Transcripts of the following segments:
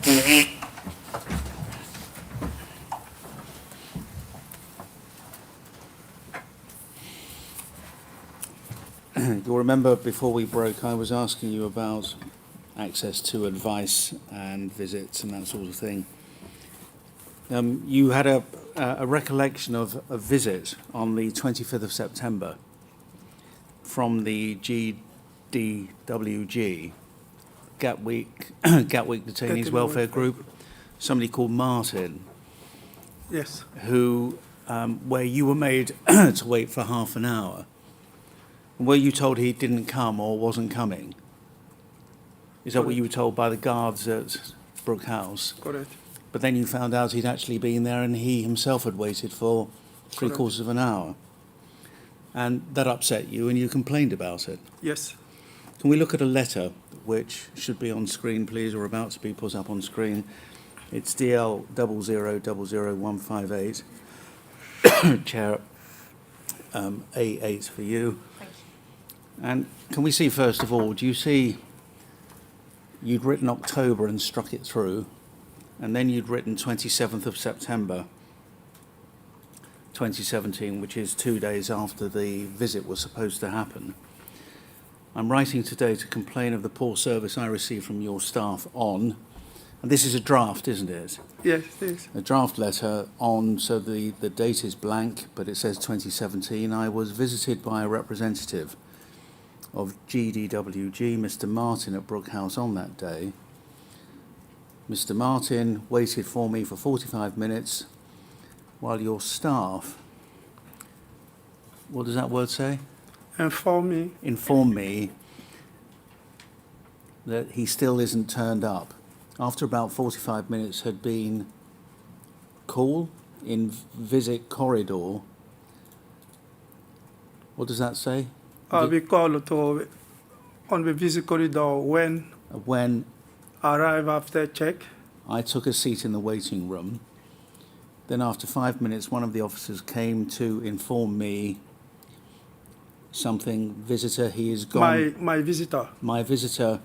You'll remember before we broke, I was asking you about access to advice and visits and that sort of thing. You had a recollection of a visit on the 25th of September from the GDWG, Gatwick Detainees Welfare Group, somebody called Martin. Yes. Who, where you were made to wait for half an hour. Were you told he didn't come or wasn't coming? Is that what you were told by the guards at Brook House? Correct. But then you found out he'd actually been there and he himself had waited for three-quarters of an hour. And that upset you and you complained about it. Yes. Can we look at a letter which should be on screen, please, or about to be put up on screen? It's DL 0000158. Chair A8 for you. Thank you. And can we see, first of all, do you see you'd written October and struck it through, and then you'd written 27th of September 2017, which is 2 days after the visit was supposed to happen. I'm writing today to complain of the poor service I received from your staff on, and this is a draft, isn't it? Yes, it is. A draft letter on, so the date is blank, but it says 2017. I was visited by a representative of GDWG, Mr. Martin, at Brook House on that day. Mr. Martin waited for me for 45 minutes while your staff, what does that word say? Inform me that he still isn't turned up. After about 45 minutes had been call in visit corridor. What does that say? We call to on the visit corridor when arrive after check. I took a seat in the waiting room. Then after 5 minutes, one of the officers came to inform me something. Visitor, he is gone. My visitor. My visitor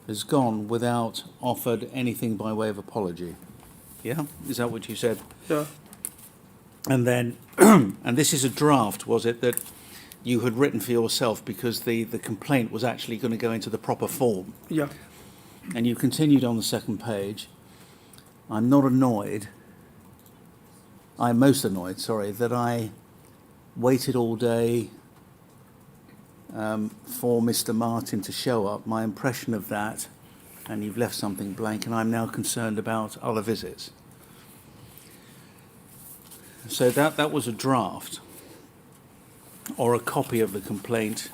has gone without offered anything by way of apology. Yeah? Is that what you said? Yeah. And then, and this is a draft, was it, that you had written for yourself because the complaint was actually going to go into the proper form? Yeah. And you continued on the second page. I'm not annoyed. I'm most annoyed, sorry, that I waited all day for Mr. Martin to show up. My impression of that, and you've left something blank, and I'm now concerned about other visits. So that was a draft, or a copy of the complaint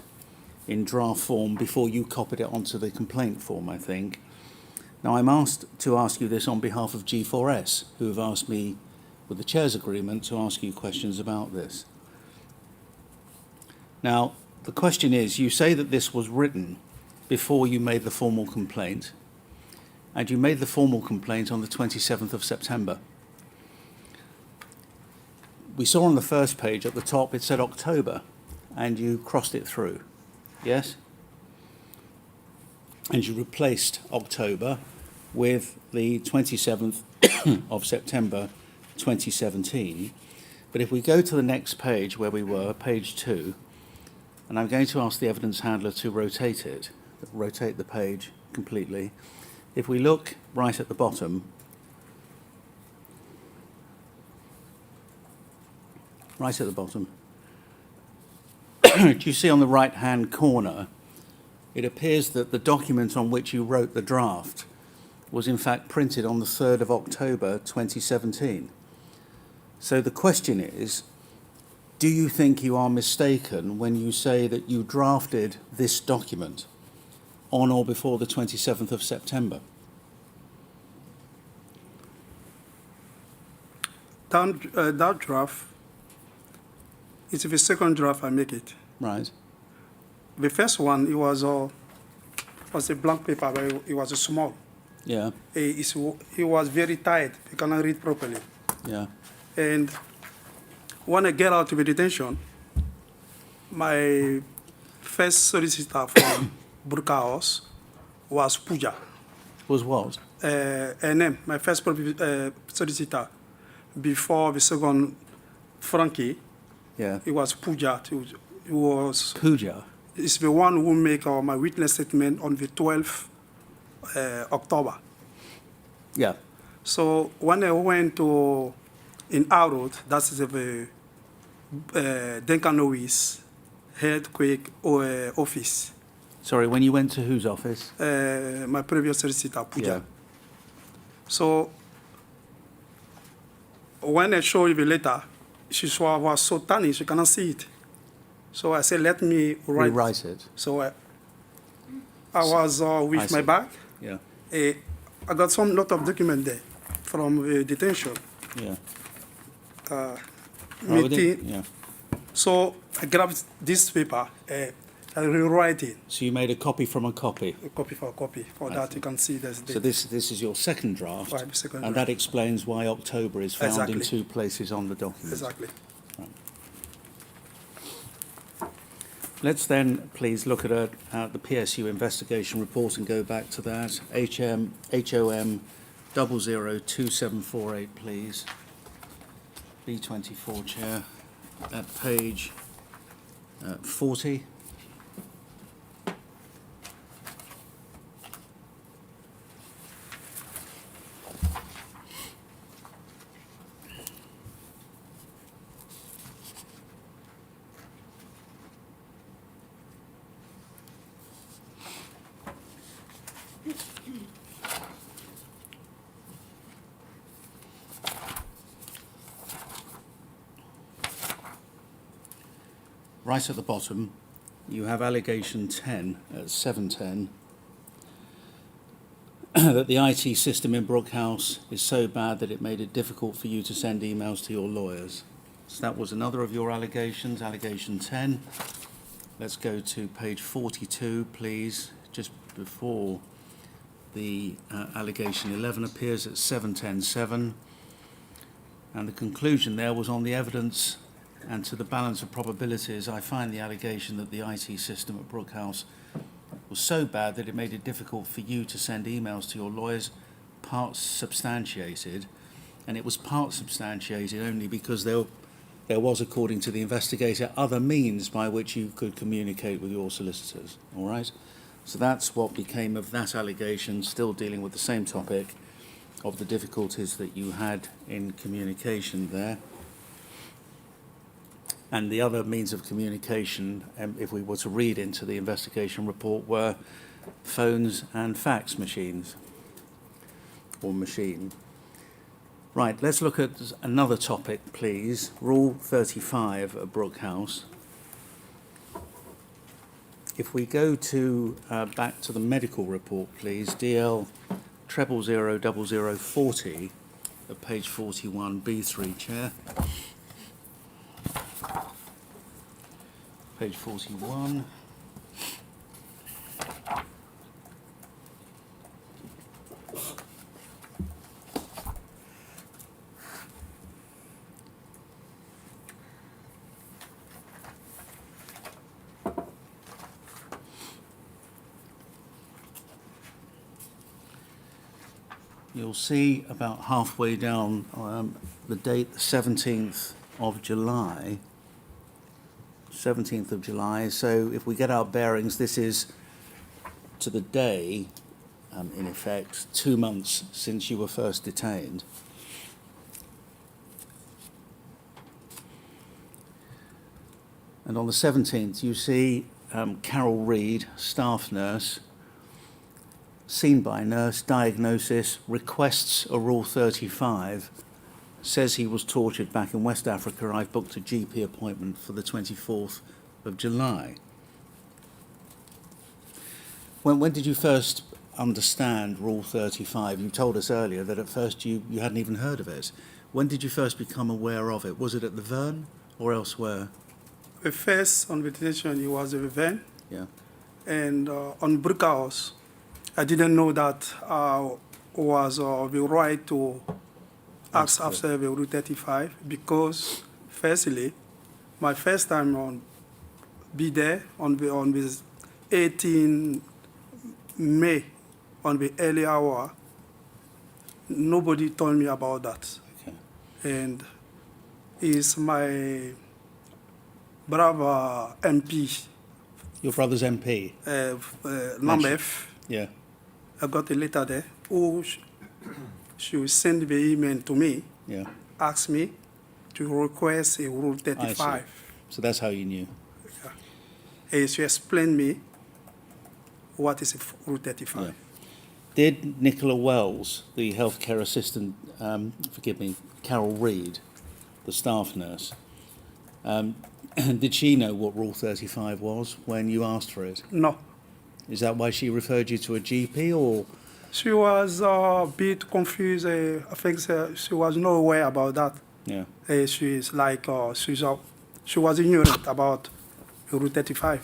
in draft form before you copied it onto the complaint form, I think. Now, I'm asked to ask you this on behalf of G4S, who have asked me, with the chair's agreement, to ask you questions about this. Now, the question is, you say that this was written before you made the formal complaint, and you made the formal complaint on the 27th of September. We saw on the first page at the top it said October, and you crossed it through, yes? And you replaced October with the 27th of September 2017. But if we go to the next page where we were, page 2, and I'm going to ask the evidence handler to rotate the page completely. If we look right at the bottom, do you see on the right-hand corner, it appears that the document on which you wrote the draft was in fact printed on the 3rd of October 2017. So the question is, do you think you are mistaken when you say that you drafted this document on or before the 27th of September? That draft, it's the second draft I make it. Right. The first one, it was a blank paper, but it was small. Yeah. It was very tight. You cannot read properly. Yeah. And when I get out of the detention, my first solicitor from Brook House was Pooja. Was what? NM, my first solicitor, before the second Frankie, Yeah. it was Puja. It was Puja. It's the one who make my witness statement on the 12th October. Yeah. So when I went to in Arod, that's the Denkanois earthquake office. Sorry, when you went to whose office? My previous solicitor, Puja. Yeah. So when I show you the letter, she was so tiny, she cannot see it. So I said, let me Rewrite it. So I was with my bag. Yeah. I got some lot of document there from detention. Yeah. Meeting. Yeah. So I grabbed this paper, I rewrite it, So you made a copy from a copy. a copy for a copy. For that, you can see there's date. So this is your second draft, Right, the second and draft. that explains why October is found in Exactly. 2 places on the document. Exactly. Let's then please look at the PSU investigation report and go back to that. HOM 002748, please. B24 chair at page 40. Right at the bottom, you have allegation 10 at 710 that the IT system in Brook House is so bad that it made it difficult for you to send emails to your lawyers. So that was another of your allegations, allegation 10. Let's go to page 42, please, just before the allegation 11 appears at 710.7. And the conclusion there was on the evidence and to the balance of probabilities, I find the allegation that the IT system at Brook House was so bad that it made it difficult for you to send emails to your lawyers, part substantiated. And it was part substantiated only because there was, according to the investigator, other means by which you could communicate with your solicitors. All right? So that's what became of that allegation, still dealing with the same topic of the difficulties that you had in communication there. And the other means of communication, if we were to read into the investigation report, were phones and fax machines, or machine. Right, let's look at another topic, please. Rule 35 at Brook House. If we go to back to the medical report, please, DL 000040 at page 41, B3, Chair. Page 41. You'll see about halfway down the date, the 17th of July. 17th of July. So if we get our bearings, this is to the day, in effect, 2 months since you were first detained. And on the 17th, you see Carol Reed, staff nurse, seen by nurse, diagnosis, requests a Rule 35, says he was tortured back in West Africa. I've booked a GP appointment for the 24th of July. When did you first understand Rule 35? You told us earlier that at first you hadn't even heard of it. When did you first become aware of it? Was it at the Verne or elsewhere? The first on detention, it was the Verne. Yeah. And on Brook House, I didn't know that was the right to ask after the Rule 35 because, firstly, my first time on be there on the 18 May on the early hour, nobody told me about that. Okay. And is my brother MP, Your brother's MP? number Mention. F. Yeah. I got a letter there who she will send the email to me, Yeah. ask me to request a Rule I see. 35. So that's how you knew. And she explained me what is a Rule 35. Yeah. Did Nicola Wells, the healthcare assistant, Carol Reed, the staff nurse, did she know what Rule 35 was when you asked for it? No. Is that why she referred you to a GP, or? She was a bit confused. I think she was not aware about that. Yeah. She is like, she was ignorant about Rule 35.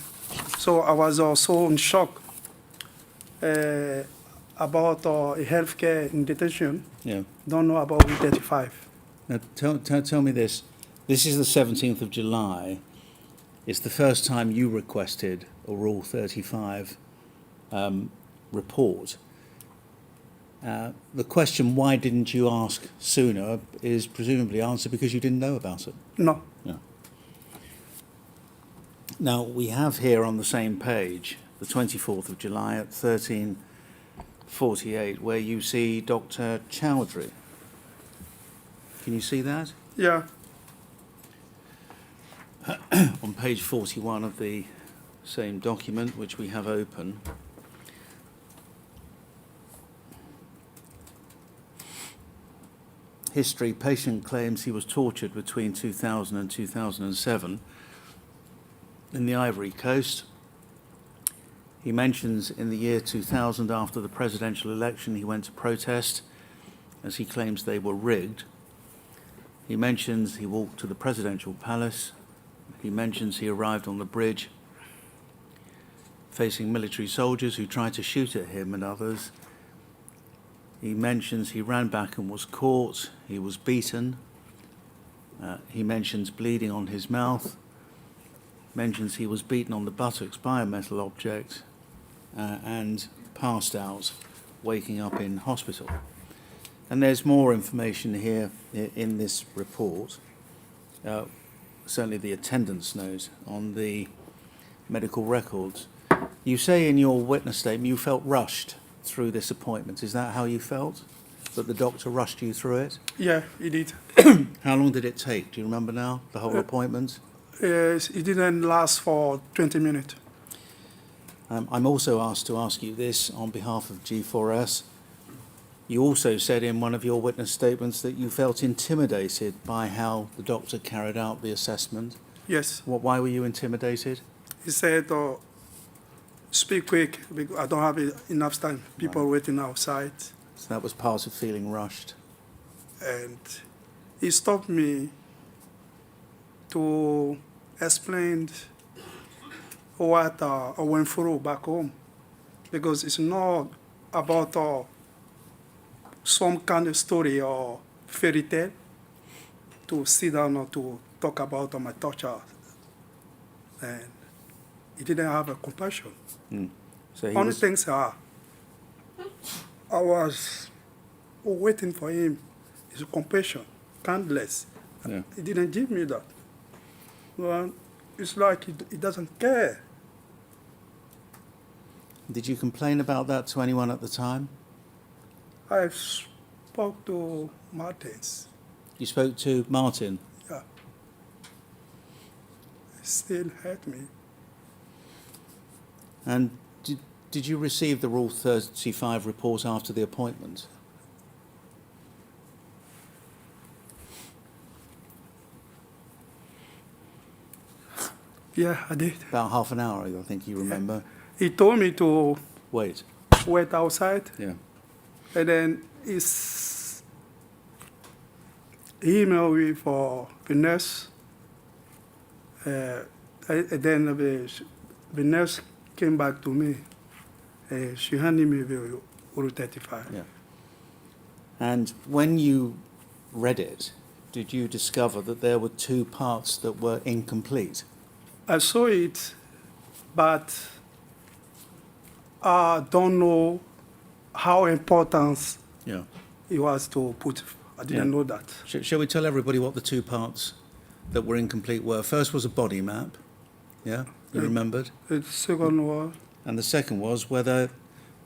So I was also in shock about healthcare in detention. Yeah. Don't know about Rule 35. Now, tell me this. This is the 17th of July. It's the first time you requested a Rule 35 report. The question, why didn't you ask sooner, is presumably answered because you didn't know about it. No. Yeah. Now, we have here on the same page, the 24th of July at 13:48, where you see Dr. Chowdhury. Can you see that? Yeah. On page 41 of the same document, which we have open. History: patient claims he was tortured between 2000 and 2007 in the Ivory Coast. He mentions in the year 2000, after the presidential election, he went to protest, as he claims they were rigged. He mentions he walked to the presidential palace. He mentions he arrived on the bridge facing military soldiers who tried to shoot at him and others. He mentions he ran back and was caught. He was beaten. He mentions bleeding on his mouth. Mentions he was beaten on the buttocks by a metal object and passed out, waking up in hospital. And there's more information here in this report. Certainly the attendance note on the medical records. You say in your witness statement you felt rushed through this appointment. Is that how you felt? That the doctor rushed you through it? Yeah, he did. How long did it take? Do you remember now, the whole appointment? It didn't last for 20 minutes. I'm also asked to ask you this on behalf of G4S. You also said in one of your witness statements that you felt intimidated by how the doctor carried out the assessment. Yes. Why were you intimidated? He said, speak quick, because I don't have enough time. People waiting outside. So that was part of feeling rushed. And he stopped me to explain what I went through back home. Because it's not about some kind of story or fairy tale to sit down or to talk about my torture. And he didn't have a compassion. So he Only was, things are, I was waiting for him, his compassion, kindness. Yeah. He didn't give me that. Well, it's like he doesn't care. Did you complain about that to anyone at the time? I spoke to Martins. You spoke to Martin. Yeah. It still hurt me. And did you receive the Rule 35 report after the appointment? Yeah, I did. About half an hour, I think you remember. He told me to Wait. wait outside, Yeah. and then he emailed me for the nurse. And then the nurse came back to me. She handed me the Rule 35. Yeah. And when you read it, did you discover that there were two parts that were incomplete? I saw it, but I don't know how important Yeah. he was to put. I didn't know that. Shall we tell everybody what the two parts that were incomplete were? First was a body map, yeah, you remembered? The second was, And the second was whether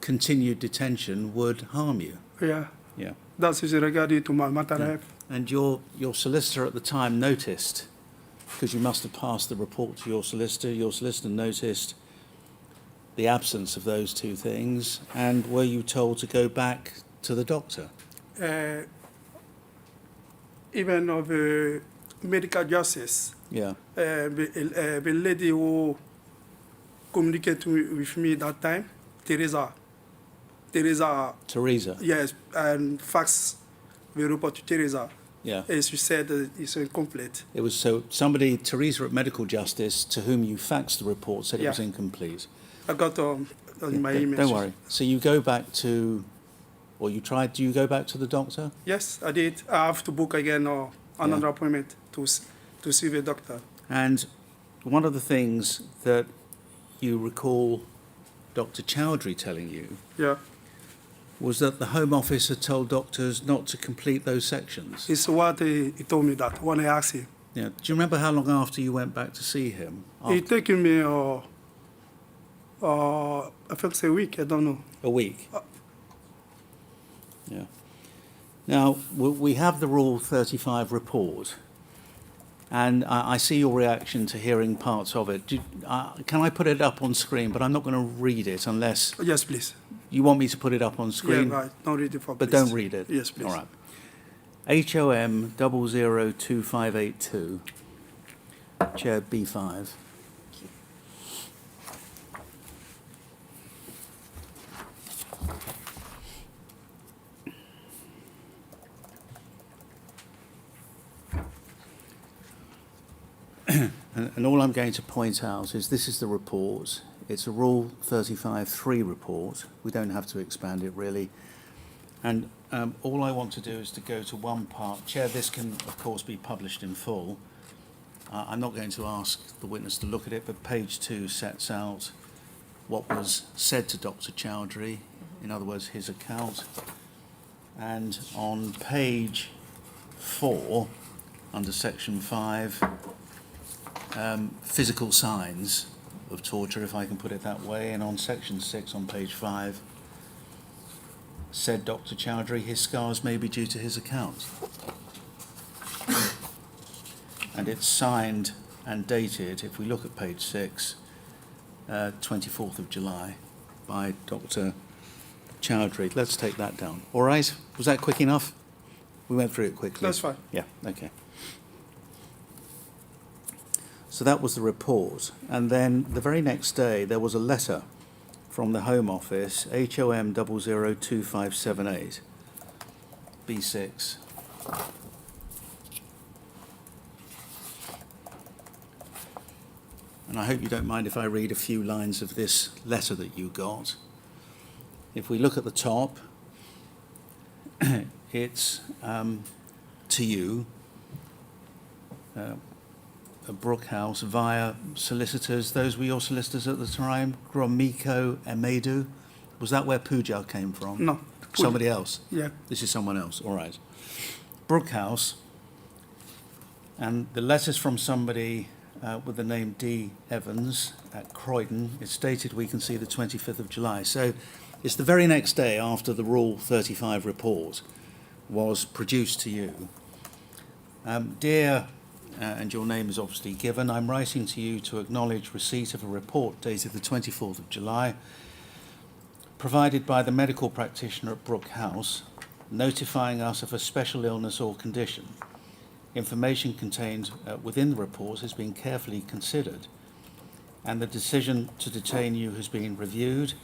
continued detention would harm you. yeah, Yeah. that is regarding to my mental health. And your solicitor at the time noticed, because you must have passed the report to your solicitor noticed the absence of those two things, and were you told to go back to the doctor? Even of medical justice, Yeah. the lady who communicated with me that time, Teresa, Teresa? yes, and fax the report to Teresa. Yeah. As you said, it's incomplete. It was so somebody, Teresa at Medical Justice, to whom you faxed the report, said it was Yeah. incomplete. I got on my email. Don't worry. So you go back to, or you tried, do you go back to the doctor? Yes, I did. I have to book again another Yeah. appointment to see the doctor. And one of the things that you recall Dr. Chowdhury telling you Yeah, was that the Home Office had told doctors not to complete those sections. it's what he told me that when I asked him. Yeah. Do you remember how long after you went back to see him? He taken me, I think it's a week, I don't know. A week. Yeah. Now, we have the Rule 35 report, and I see your reaction to hearing parts of it. Can I put it up on screen? But I'm not going to read it unless Yes, please. you want me to put it up on screen. Yeah, right. Don't read it for But please. don't read it. Yes, please. All right. HOM 002582, Chair B5. And all I'm going to point out is this is the report. It's a Rule 35.3 report. We don't have to expand it really. And all I want to do is to go to one part. Chair, this can, of course, be published in full. I'm not going to ask the witness to look at it, but page 2 sets out what was said to Dr. Chowdhury, in other words, his account. And on page 4, under section 5, physical signs of torture, if I can put it that way, and on section 6 on page 5, said Dr. Chowdhury, his scars may be due to his account. And it's signed and dated, if we look at page 6, 24th of July, by Dr. Chowdhury. Let's take that down. All right? Was that quick enough? We went through it quickly. That's fine. Yeah, okay. So that was the report. And then the very next day, there was a letter from the Home Office, HOM 002578, B6. And I hope you don't mind if I read a few lines of this letter that you got. If we look at the top, it's to you, Brook House, via solicitors. Those were your solicitors at the time, Gromiko Emedu. Was that where Pooja came from? No. Somebody else? Yeah. This is someone else, all right. Brook House, and the letter's from somebody with the name D. Evans at Croydon. It's dated, we can see, the 25th of July. So it's the very next day after the Rule 35 report was produced to you. Dear, and your name is obviously given, I'm writing to you to acknowledge receipt of a report dated the 24th of July, provided by the medical practitioner at Brook House, notifying us of a special illness or condition. Information contained within the report has been carefully considered, and the decision to detain you has been reviewed.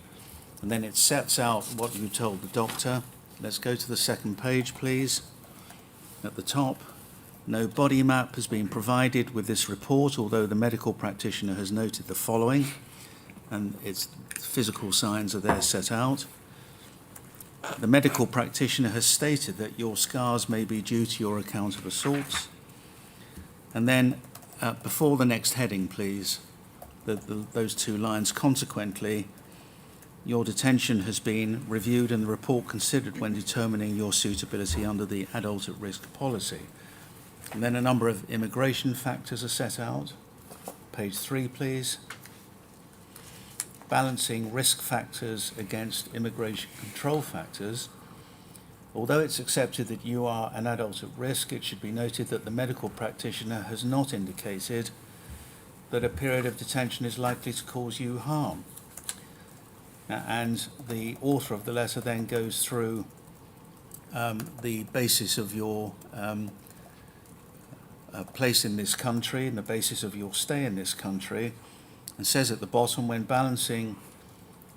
And then it sets out what you told the doctor. Let's go to the second page, please. At the top, no body map has been provided with this report, although the medical practitioner has noted the following, and its physical signs are there set out. The medical practitioner has stated that your scars may be due to your account of assaults. And then, before the next heading, please, those two lines, consequently, your detention has been reviewed and the report considered when determining your suitability under the adult at risk policy. And then a number of immigration factors are set out. Page 3, please. Balancing risk factors against immigration control factors. Although it's accepted that you are an adult at risk, it should be noted that the medical practitioner has not indicated that a period of detention is likely to cause you harm. And the author of the letter then goes through the basis of your place in this country and the basis of your stay in this country, and says at the bottom, when balancing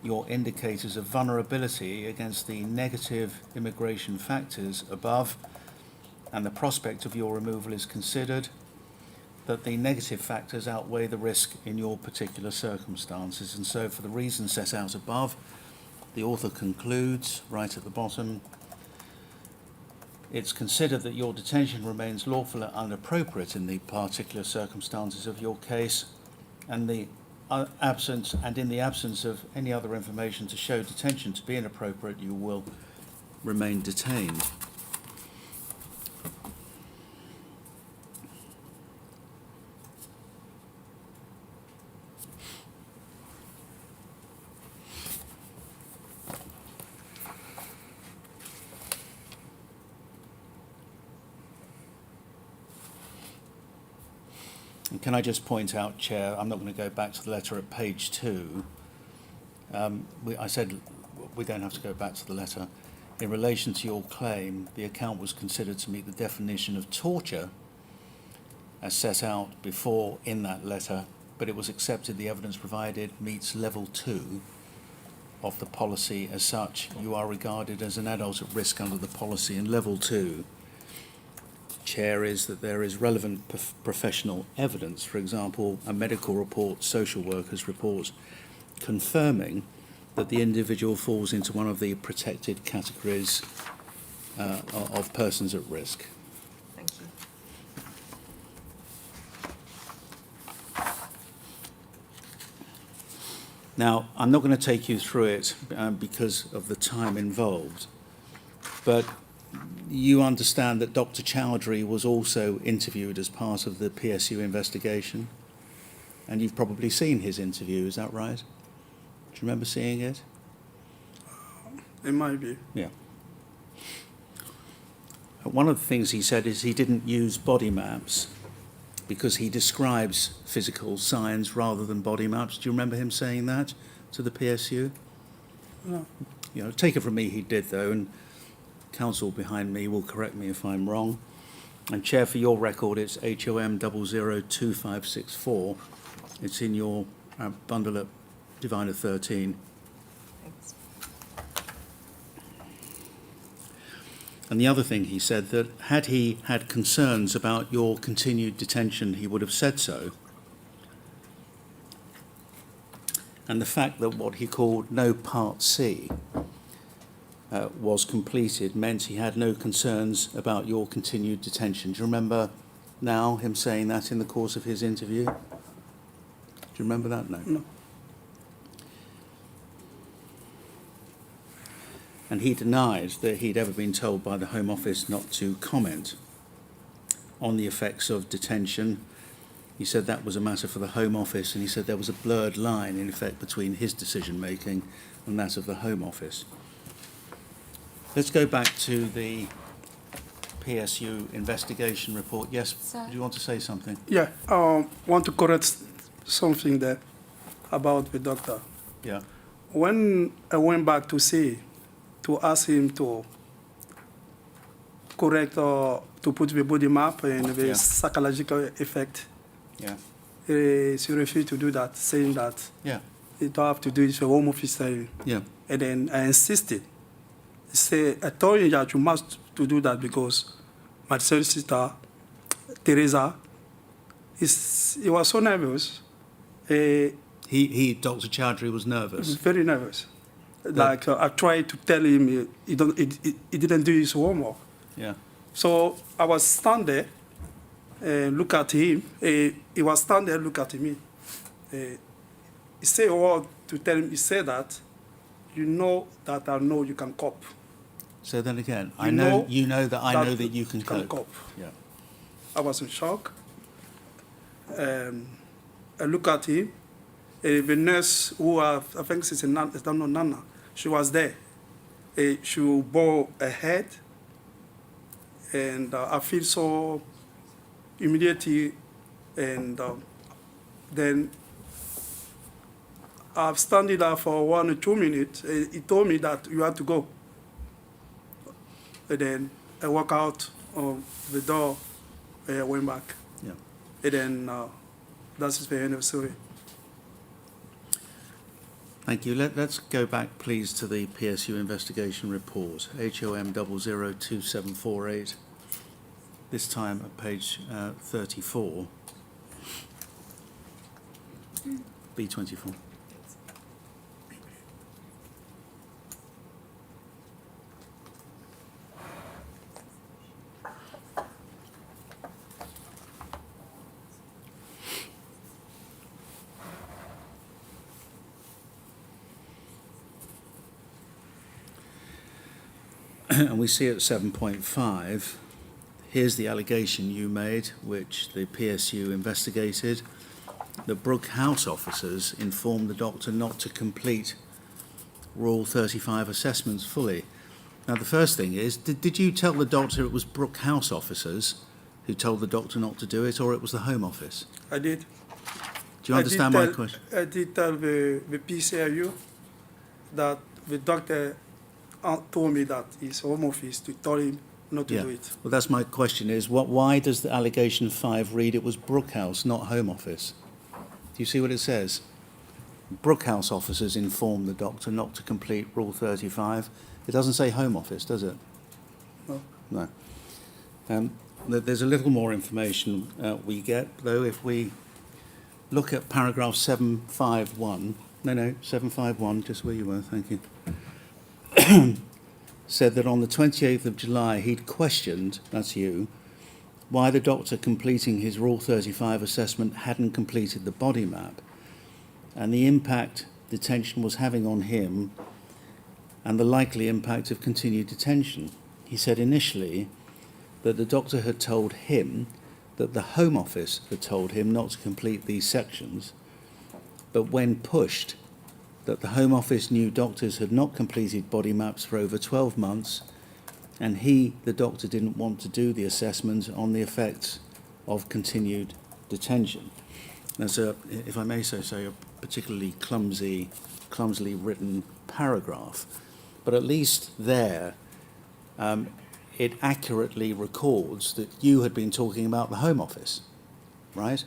your indicators of vulnerability against the negative immigration factors above and the prospect of your removal is considered, that the negative factors outweigh the risk in your particular circumstances. And so for the reasons set out above, the author concludes right at the bottom, it's considered that your detention remains lawful and appropriate in the particular circumstances of your case, and in the absence of any other information to show detention to be inappropriate, you will remain detained. And can I just point out, Chair, I'm not going to go back to the letter at page 2. I said we don't have to go back to the letter. In relation to your claim, the account was considered to meet the definition of torture as set out before in that letter, but it was accepted the evidence provided meets level 2 of the policy. As such, you are regarded as an adult at risk under the policy. In level 2, Chair, is that there is relevant professional evidence, for example, a medical report, social workers report, confirming that the individual falls into one of the protected categories of persons at risk. Thank you. Now, I'm not going to take you through it because of the time involved, but you understand that Dr. Chowdhury was also interviewed as part of the PSU investigation, and you've probably seen his interview, is that right? Do you remember seeing it? It might be. Yeah. One of the things he said is he didn't use body maps because he describes physical signs rather than body maps. Do you remember him saying that to the PSU? No. You know, take it from me, he did though, and counsel behind me will correct me if I'm wrong. And Chair, for your record, it's HOM 002564. It's in your bundle at Diviner 13. Thanks. And the other thing he said, that had he had concerns about your continued detention, he would have said so. And the fact that what he called no Part C was completed meant he had no concerns about your continued detention. Do you remember now him saying that in the course of his interview? Do you remember that? No. No. And he denied that he'd ever been told by the Home Office not to comment on the effects of detention. He said that was a matter for the Home Office, and he said there was a blurred line, in effect, between his decision-making and that of the Home Office. Let's go back to the PSU investigation report. Yes, Sir. do you want to say something? Yeah, want to correct something there about the doctor. Yeah. When I went back to see, to ask him to correct or to put the body map and the Yeah. psychological effect, Yeah. she refused to do that, saying that Yeah. you don't have to do it for Home Office time. Yeah. And then I insisted. He said, I told you that you must to do that because my solicitor, Teresa, he was so nervous. He, Dr. Chowdhury, was nervous. Very nervous. Like I tried to tell him he didn't do his homework. Yeah. So I was stand there and look at him. He was stand there, look at me. He said a word to tell him. He said that you know that I know you can cope. Say that again. You know You know that I know that you can cope. cope. Yeah. I was in shock. I look at him. The nurse who I think she's Nana, she was there. She bore her head, and I feel so immediately, and then I've standing there for 1 or 2 minutes. He told me that you have to go. And then I walk out of the door, I went back. Yeah. And then that's the end of the story. Thank you. Let's go back, please, to the PSU investigation report, HOM 002748, this time at page 34, B24. And we see at 7.5, here's the allegation you made, which the PSU investigated. The Brook House officers informed the doctor not to complete Rule 35 assessments fully. Now, the first thing is, did you tell the doctor it was Brook House officers who told the doctor not to do it, or it was the Home Office? I did. Do you understand my question? I did tell the PCRU that the doctor told me that his Home Office to tell him not to do it. Well, that's my question is, why does the allegation 5 read it was Brook House, not Home Office? Do you see what it says? Brook House officers informed the doctor not to complete Rule 35. It doesn't say Home Office, does it? No. No. There's a little more information we get, though, if we look at paragraph 751. No, 751, just where you were, thank you. Said that on the 28th of July he'd questioned, that's you, why the doctor completing his Rule 35 assessment hadn't completed the body map and the impact detention was having on him and the likely impact of continued detention. He said initially that the doctor had told him that the Home Office had told him not to complete these sections, but when pushed, that the Home Office knew doctors had not completed body maps for over 12 months, and he, the doctor, didn't want to do the assessment on the effects of continued detention. That's if I may so say, a particularly clumsily written paragraph, but at least there it accurately records that you had been talking about the Home Office, right?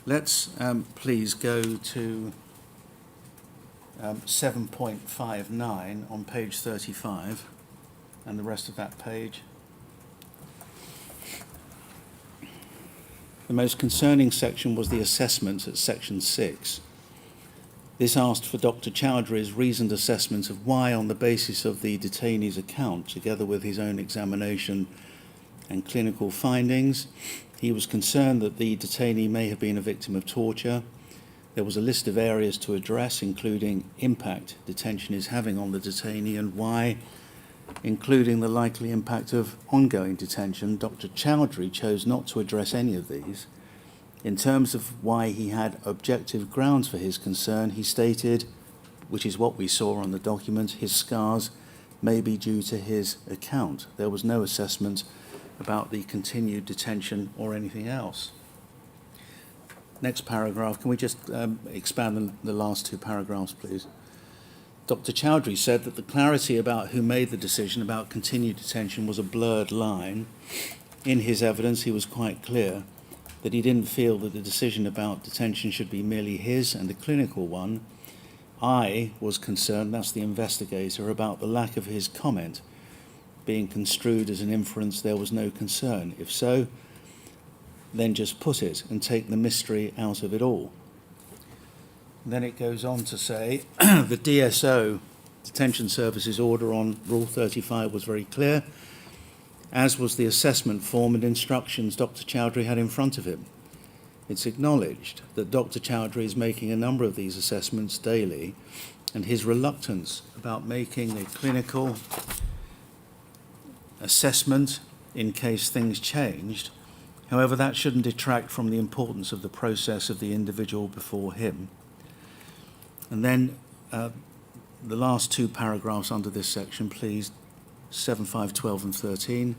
Let's please go to 7.59 on page 35 and the rest of that page. The most concerning section was the assessment at section 6. This asked for Dr. Chowdhury's reasoned assessment of why, on the basis of the detainee's account, together with his own examination and clinical findings, he was concerned that the detainee may have been a victim of torture. There was a list of areas to address, including impact detention is having on the detainee and why, including the likely impact of ongoing detention. Dr. Chowdhury chose not to address any of these. In terms of why he had objective grounds for his concern, he stated, which is what we saw on the document, his scars may be due to his account. There was no assessment about the continued detention or anything else. Next paragraph, can we just expand the last 2 paragraphs, please? Dr. Chowdhury said that the clarity about who made the decision about continued detention was a blurred line. In his evidence, he was quite clear that he didn't feel that the decision about detention should be merely his and a clinical one. I was concerned, that's the investigator, about the lack of his comment being construed as an inference there was no concern. If so, then just put it and take the mystery out of it all. And then it goes on to say the DSO, Detention Services order on Rule 35 was very clear, as was the assessment form and instructions Dr. Chowdhury had in front of him. It's acknowledged that Dr. Chowdhury is making a number of these assessments daily and his reluctance about making a clinical assessment in case things changed. However, that shouldn't detract from the importance of the process of the individual before him. And then the last two paragraphs under this section, please, 7, 5, 12 and 13.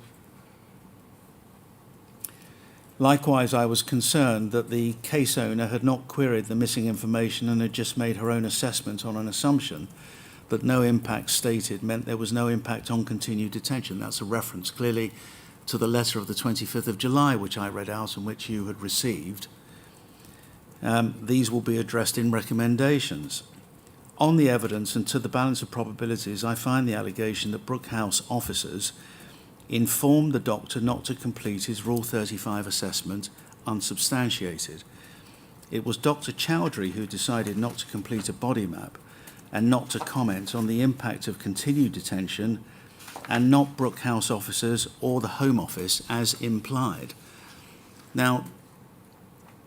Likewise, I was concerned that the case owner had not queried the missing information and had just made her own assessment on an assumption that no impact stated meant there was no impact on continued detention. That's a reference clearly to the letter of the 25th of July, which I read out and which you had received. These will be addressed in recommendations. On the evidence and to the balance of probabilities, I find the allegation that Brook House officers informed the doctor not to complete his Rule 35 assessment unsubstantiated. It was Dr. Chowdhury who decided not to complete a body map and not to comment on the impact of continued detention, and not Brook House officers or the Home Office as implied. Now,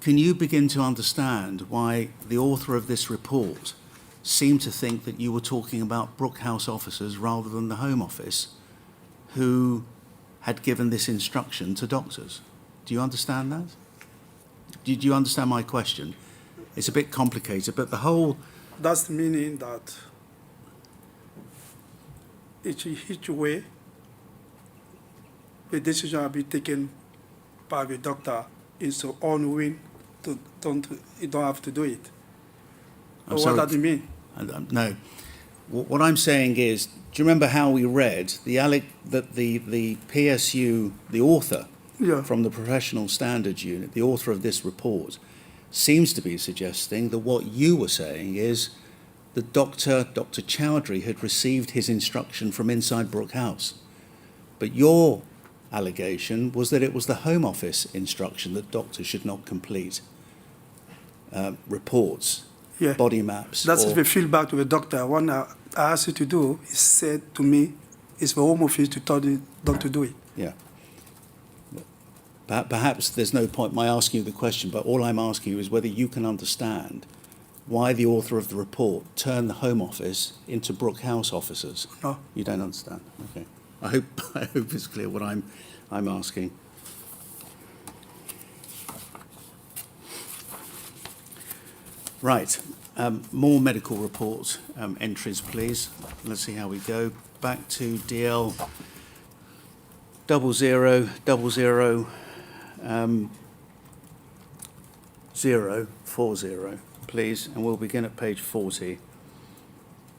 can you begin to understand why the author of this report seemed to think that you were talking about Brook House officers rather than the Home Office who had given this instruction to doctors? Do you understand that? Do you understand my question? It's a bit complicated, but the whole... That's meaning that each way the decision will be taken by the doctor is on-win. You don't have to do it. I'm Or sorry. what does it mean? No. What I'm saying is, do you remember how we read that the PSU, the author Yeah. from the Professional Standards Unit, the author of this report, seems to be suggesting that what you were saying is that Dr. Chowdhury had received his instruction from inside Brook House. But your allegation was that it was the Home Office instruction that doctors should not complete reports, Yeah. body maps. That's or, the feedback to the doctor. What I asked you to do, he said to me, it's the Home Office to tell the doctor to do it. Yeah. Perhaps there's no point my asking you the question, but all I'm asking you is whether you can understand why the author of the report turned the Home Office into Brook House officers. No. You don't understand. Okay. I hope it's clear what I'm asking. Right. More medical report entries, please. Let's see how we go. Back to DL 000040, please, and we'll begin at page 40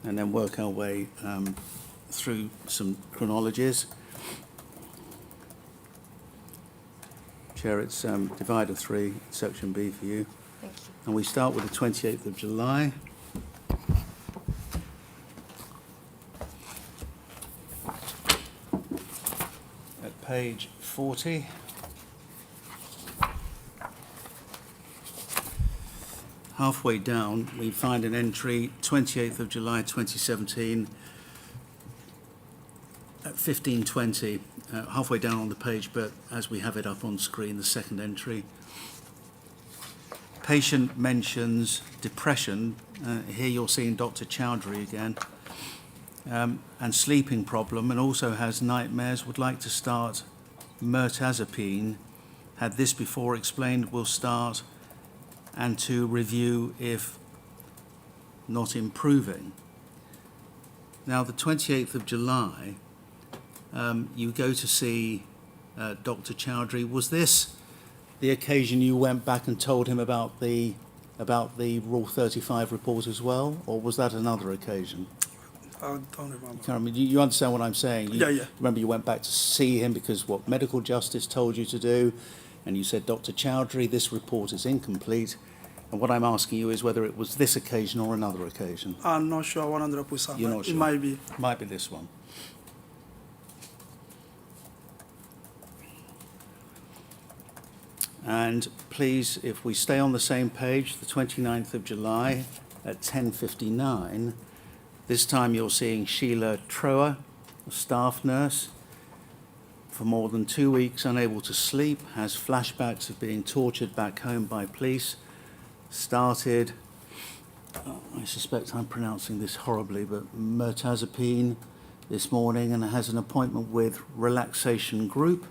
and then work our way through some chronologies. Chair, it's divided 3, section B for you. Thank you. And we start with the 28th of July. At page 40. Halfway down, we find an entry, 28th of July 2017, at 15:20, halfway down on the page, but as we have it up on screen, the second entry. Patient mentions depression. Here you're seeing Dr. Chowdhury again, and sleeping problem, and also has nightmares. Would like to start mirtazapine. Had this before explained, will start, and to review if not improving. Now, the 28th of July, you go to see Dr. Chowdhury. Was this the occasion you went back and told him about the Rule 35 report as well, or was that another occasion? I don't remember. Can't remember. You understand what I'm saying? Yeah. Remember you went back to see him because what medical justice told you to do, and you said, Dr. Chowdhury, this report is incomplete. And what I'm asking you is whether it was this occasion or another occasion. I'm not sure 100%. You're not It sure? might be. Might be this one. And please, if we stay on the same page, the 29th of July at 10:59, this time you're seeing Sheila Trower, a staff nurse, for more than 2 weeks unable to sleep, has flashbacks of being tortured back home by police, started I suspect I'm pronouncing this horribly, but mirtazapine this morning and has an appointment with relaxation group.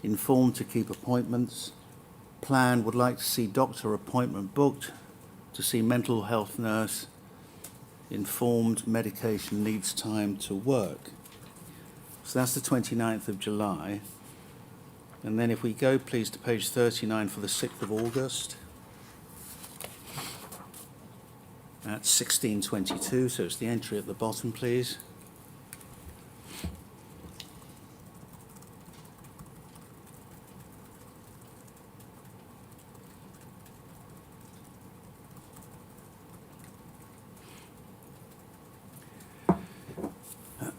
Informed to keep appointments. Plan would like to see doctor appointment booked to see mental health nurse. Informed medication needs time to work. So that's the 29th of July. And then if we go, please, to page 39 for the 6th of August. At 16:22, so it's the entry at the bottom, please.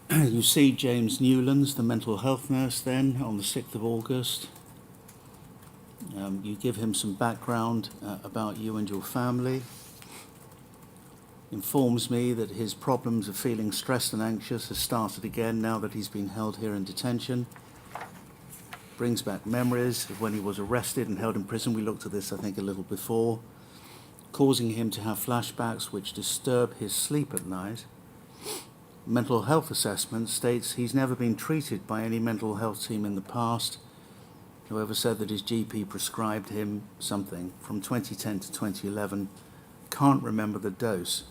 You see James Newlands, the mental health nurse, then, on the 6th of August. You give him some background about you and your family. Informs me that his problems of feeling stressed and anxious has started again now that he's been held here in detention. Brings back memories of when he was arrested and held in prison. We looked at this, I think, a little before. Causing him to have flashbacks which disturb his sleep at night. Mental health assessment states he's never been treated by any mental health team in the past. Whoever said that his GP prescribed him something from 2010 to 2011 can't remember the dose,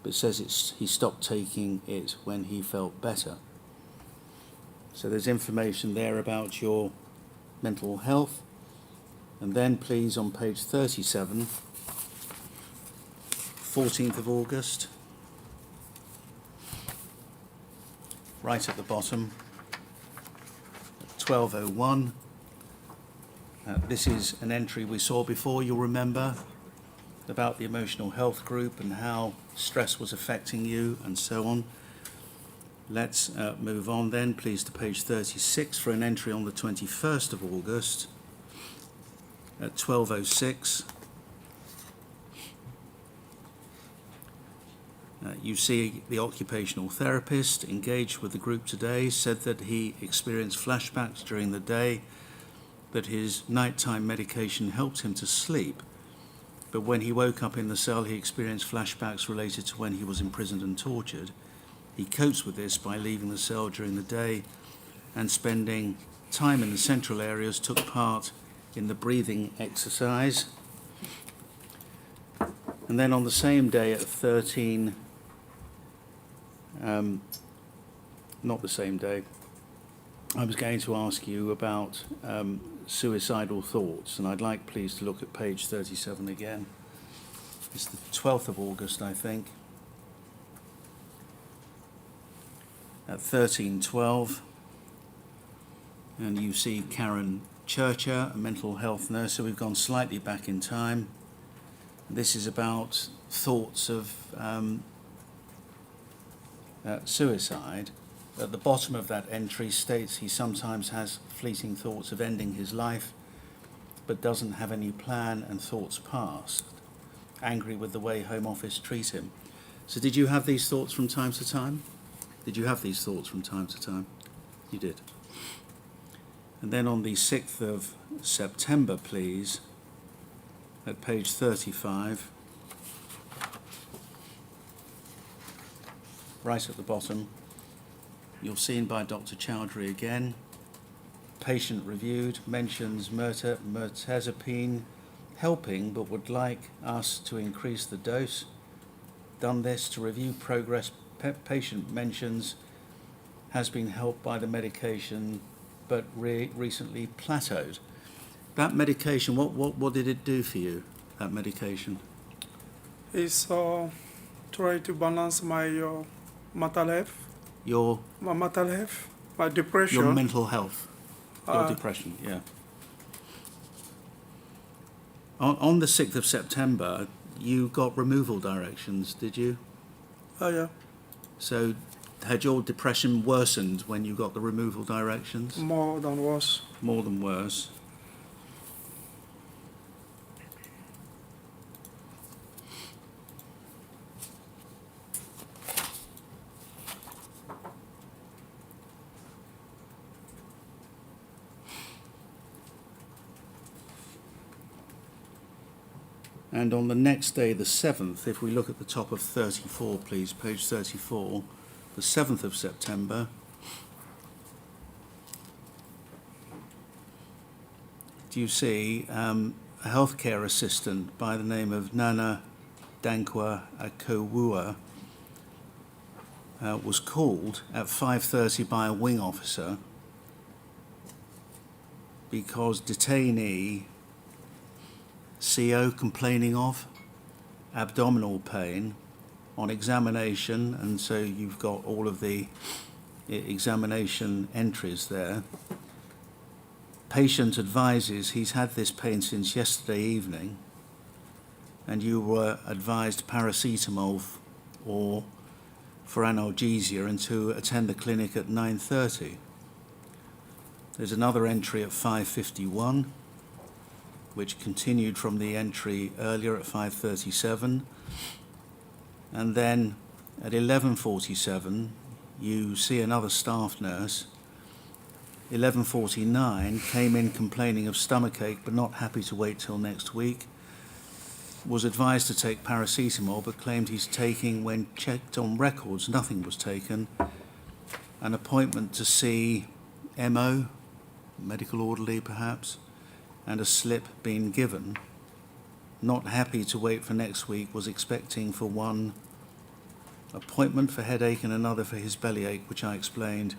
but says he stopped taking it when he felt better. So there's information there about your mental health. And then please, on page 37, 14th of August, right at the bottom, 12:01. This is an entry we saw before, you'll remember, about the emotional health group and how stress was affecting you and so on. Let's move on then, please, to page 36 for an entry on the 21st of August at 12:06. You see the occupational therapist engaged with the group today said that he experienced flashbacks during the day, that his nighttime medication helped him to sleep. But when he woke up in the cell, he experienced flashbacks related to when he was imprisoned and tortured. He copes with this by leaving the cell during the day and spending time in the central areas, took part in the breathing exercise. And then on the same day at 13, not the same day, I was going to ask you about suicidal thoughts, and I'd like, please, to look at page 37 again. It's the 12th of August, I think, at 13:12, and you see Karen Churcher, a mental health nurse, so we've gone slightly back in time. This is about thoughts of suicide. At the bottom of that entry states he sometimes has fleeting thoughts of ending his life, but doesn't have any plan and thoughts past, angry with the way Home Office treat him. So did you have these thoughts from time to time? Did you have these thoughts from time to time? You did. And then on the 6th of September, please, at page 35, right at the bottom, you're seen by Dr. Chowdhury again. Patient reviewed, mentions mirtazapine helping, but would like us to increase the dose. Done this to review progress. Patient mentions has been helped by the medication, but recently plateaued. That medication, what did it do for you, that medication? It's try to balance my mental health. My mental health, my depression. Your mental health, your depression, yeah. On the 6th of September, you got removal directions, did you? Oh, yeah. So had your depression worsened when you got the removal directions? More than worse. More than worse. And on the next day, the 7th, if we look at the top of 34, please, page 34, the 7th of September, do you see a healthcare assistant by the name of Nana Dankwa Akowua was called at 5:30 by a wing officer because detainee CO complaining of abdominal pain on examination, and so you've got all of the examination entries there. Patient advises he's had this pain since yesterday evening, and you were advised paracetamol or for analgesia and to attend the clinic at 9:30. There's another entry at 5:51, which continued from the entry earlier at 5:37. And then at 11:47, you see another staff nurse. 11:49, came in complaining of stomachache but not happy to wait till next week. Was advised to take paracetamol but claimed he's taking, when checked on records, nothing was taken. An appointment to see MO, medical orderly perhaps, and a slip being given. Not happy to wait for next week, was expecting for one appointment for headache and another for his bellyache, which I explained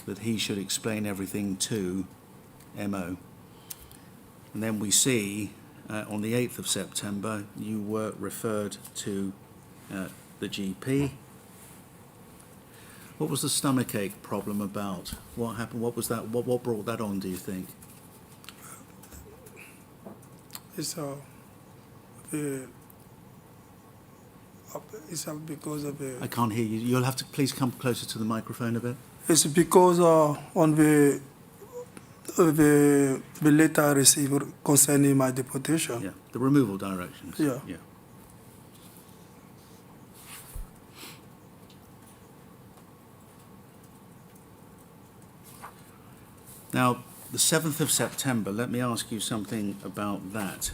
that he should explain everything to MO. And then we see on the 8th of September, you were referred to the GP. What was the stomachache problem about? What happened? What was that? What brought that on, do you think? It's because of I can't hear you. You'll have to please come closer to the microphone a bit. it's because on the letter I received concerning my deportation. Yeah, the removal directions. Yeah. Yeah. Now, the 7th of September, let me ask you something about that,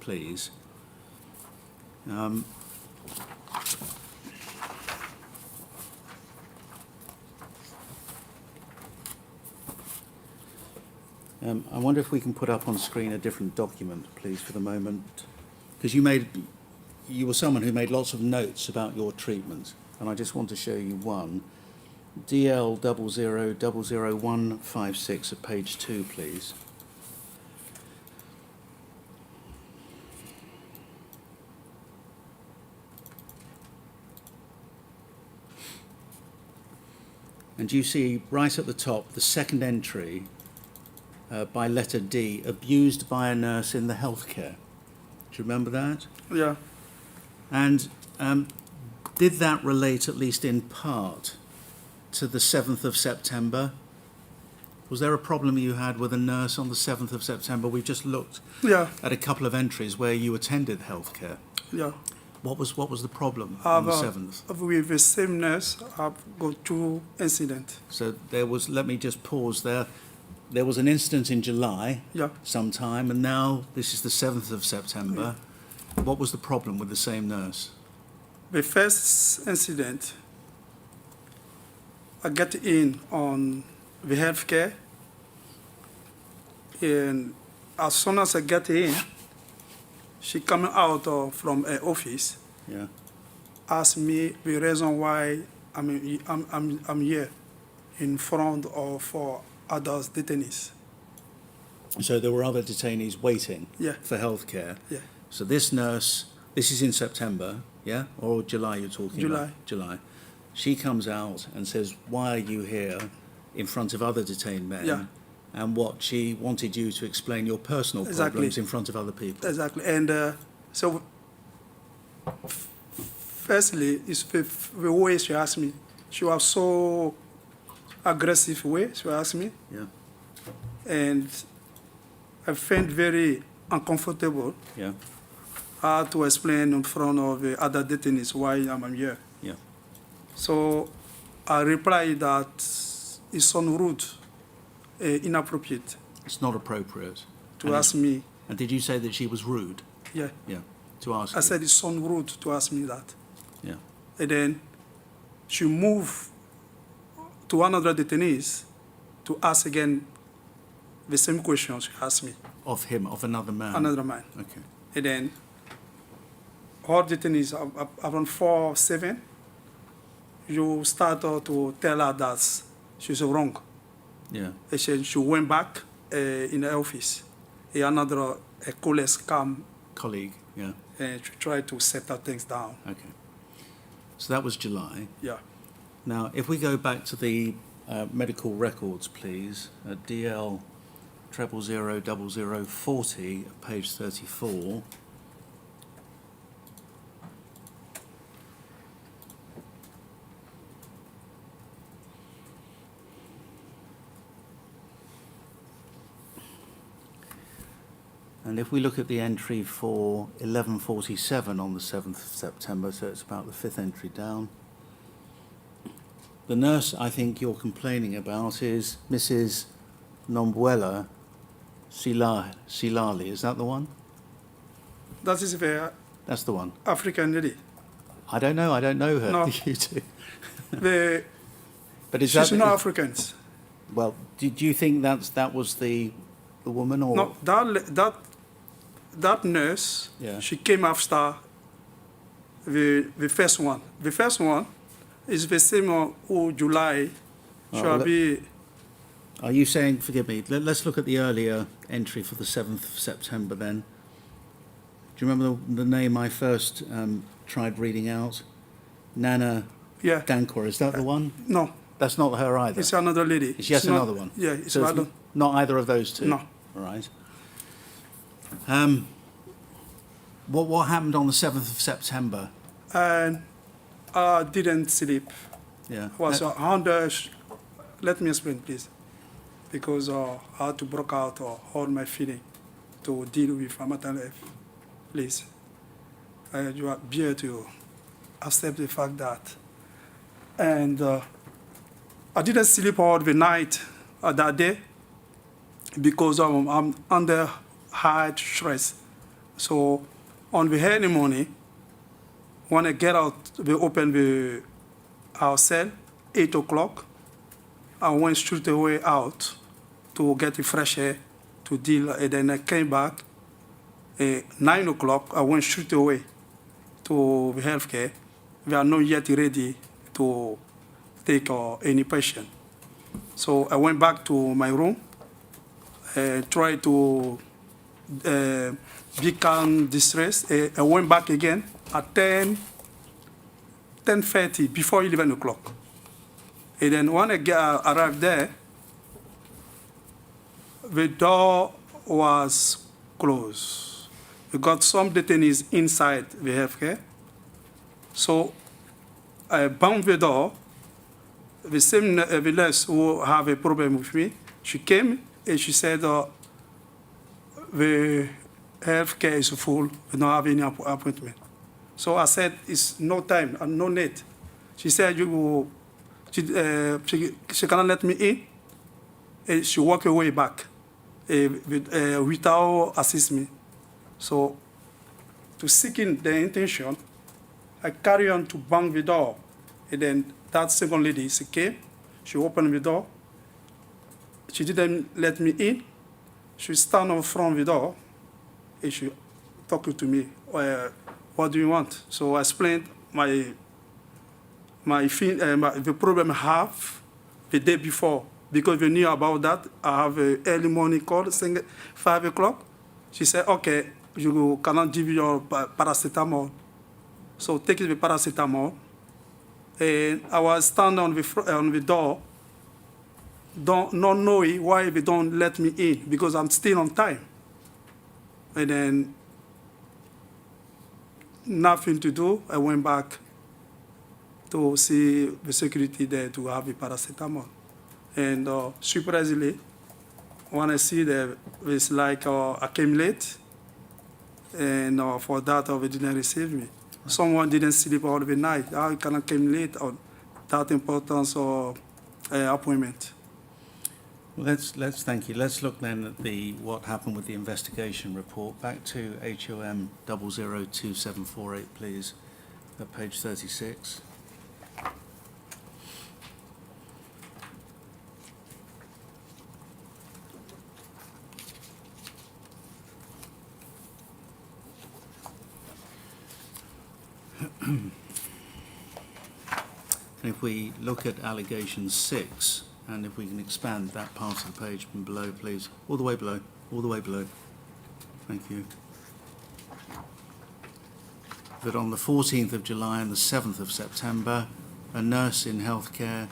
please. I wonder if we can put up on screen a different document, please, for the moment. Because you were someone who made lots of notes about your treatment, and I just want to show you one. DL000156 at page 2, please. And you see right at the top the second entry by letter D, abused by a nurse in the healthcare. Do you remember that? Yeah. And did that relate, at least in part, to the 7th of September? Was there a problem you had with a nurse on the 7th of September? We've just looked Yeah. at a couple of entries where you attended healthcare. Yeah. What was the problem on the 7th? With the same nurse, I've got two incidents. So there was, let me just pause there. There was an incident in July Yeah. sometime, and now this is the 7th of September. What was the problem with the same nurse? The first incident, I get in on the healthcare, and as soon as I get in, she coming out from her office, Yeah. asked me the reason why I'm here in front of adult detainees. So there were other detainees waiting Yeah. for healthcare. Yeah. So this nurse, this is in September, yeah? Or July you're talking about? July. She comes out and says, why are you here in front of other detained men? Yeah. And what she wanted you to explain your personal Exactly. problems in front of other people. Exactly. And so, firstly, it's the way she asked me. She was so aggressive way she asked me. Yeah. And I felt very uncomfortable. Yeah. I had to explain in front of the other detainees why I'm here. Yeah. So I replied that it's unrude, inappropriate It's not appropriate. to ask me. And did you say that she was rude? Yeah. Yeah. To ask I you. said, it's so rude to ask me that. Yeah. And then she moved to another detainees to ask again the same question she asked me, Of him, of another man. another man. Okay. And then all detainees, around 4 or 7, you start to tell her that she's wrong. Yeah. And she went back in the office. Another colleague come Colleague. Yeah. and she tried to settle things down. Okay. So that was July. Yeah. Now, if we go back to the medical records, please, DL 0000040, page 34. And if we look at the entry for 11:47 on the 7th of September, so it's about the 5th entry down, the nurse I think you're complaining about is Mrs. Nombuela Silali. Is that the one? That is the That's the one. African lady. I don't know her. No. You do. But is She's that not Africans. well? Do you think that was the woman or No, that nurse, Yeah. she came after the first one. The first one is the same who July. Oh, Shall be Are you saying, forgive me, let's look at the earlier entry for the 7th of September then. Do you remember the name I first tried reading out? Nana yeah. Dankwa, is that the one? No, That's not her either. it's another lady. It's yet not- another one. Yeah, it's So another. not either of those two? No. All right. What happened on the 7th of September? And I didn't sleep. Yeah. I was under. Let me explain, please, because I had to break out all my feeling to deal with my mental health. Please, you are here to accept the fact that, and I didn't sleep all the night that day because I'm under high stress. So on the early morning, when I get out, we open our cell, 8 o'clock. I went straight away out to get the fresh air to deal, and then I came back. 9 o'clock, I went straight away to the healthcare. We are not yet ready to take any patient. So I went back to my room, tried to be calm, distressed. I went back again at 10:30, before 11 o'clock. And then when I arrived there, the door was closed. We got some detainees inside the healthcare. So I banged the door. The same the nurse who have a problem with me, she came and she said, the healthcare is full, we don't have any appointment. So I said, it's no time, and no need. She said, she cannot let me in. And she walked away back without assisting me. So to seeking the intention, I carry on to bang the door. And then that second lady, she came, she opened the door. She didn't let me in. She stand in front of the door and she talking to me. What do you want? So I explained the problem I have the day before. Because we knew about that, I have an early morning call, 5 o'clock. She said, okay, you cannot give your paracetamol. So take the paracetamol. And I was standing on the door, not knowing why they don't let me in, because I'm still on time. And then, nothing to do, I went back to see the security there to have the paracetamol. And surprisingly, when I see that, it's like I came late, and for that, they didn't receive me. Someone didn't sleep all the night. How can I come late on that importance of appointment? Well, thank you. Let's look then at what happened with the investigation report. Back to HOM 002748, please, at page 36. And if we look at allegation 6, and if we can expand that part of the page from below, please, all the way below, all the way below. Thank you. That on the 14th of July and the 7th of September, a nurse in healthcare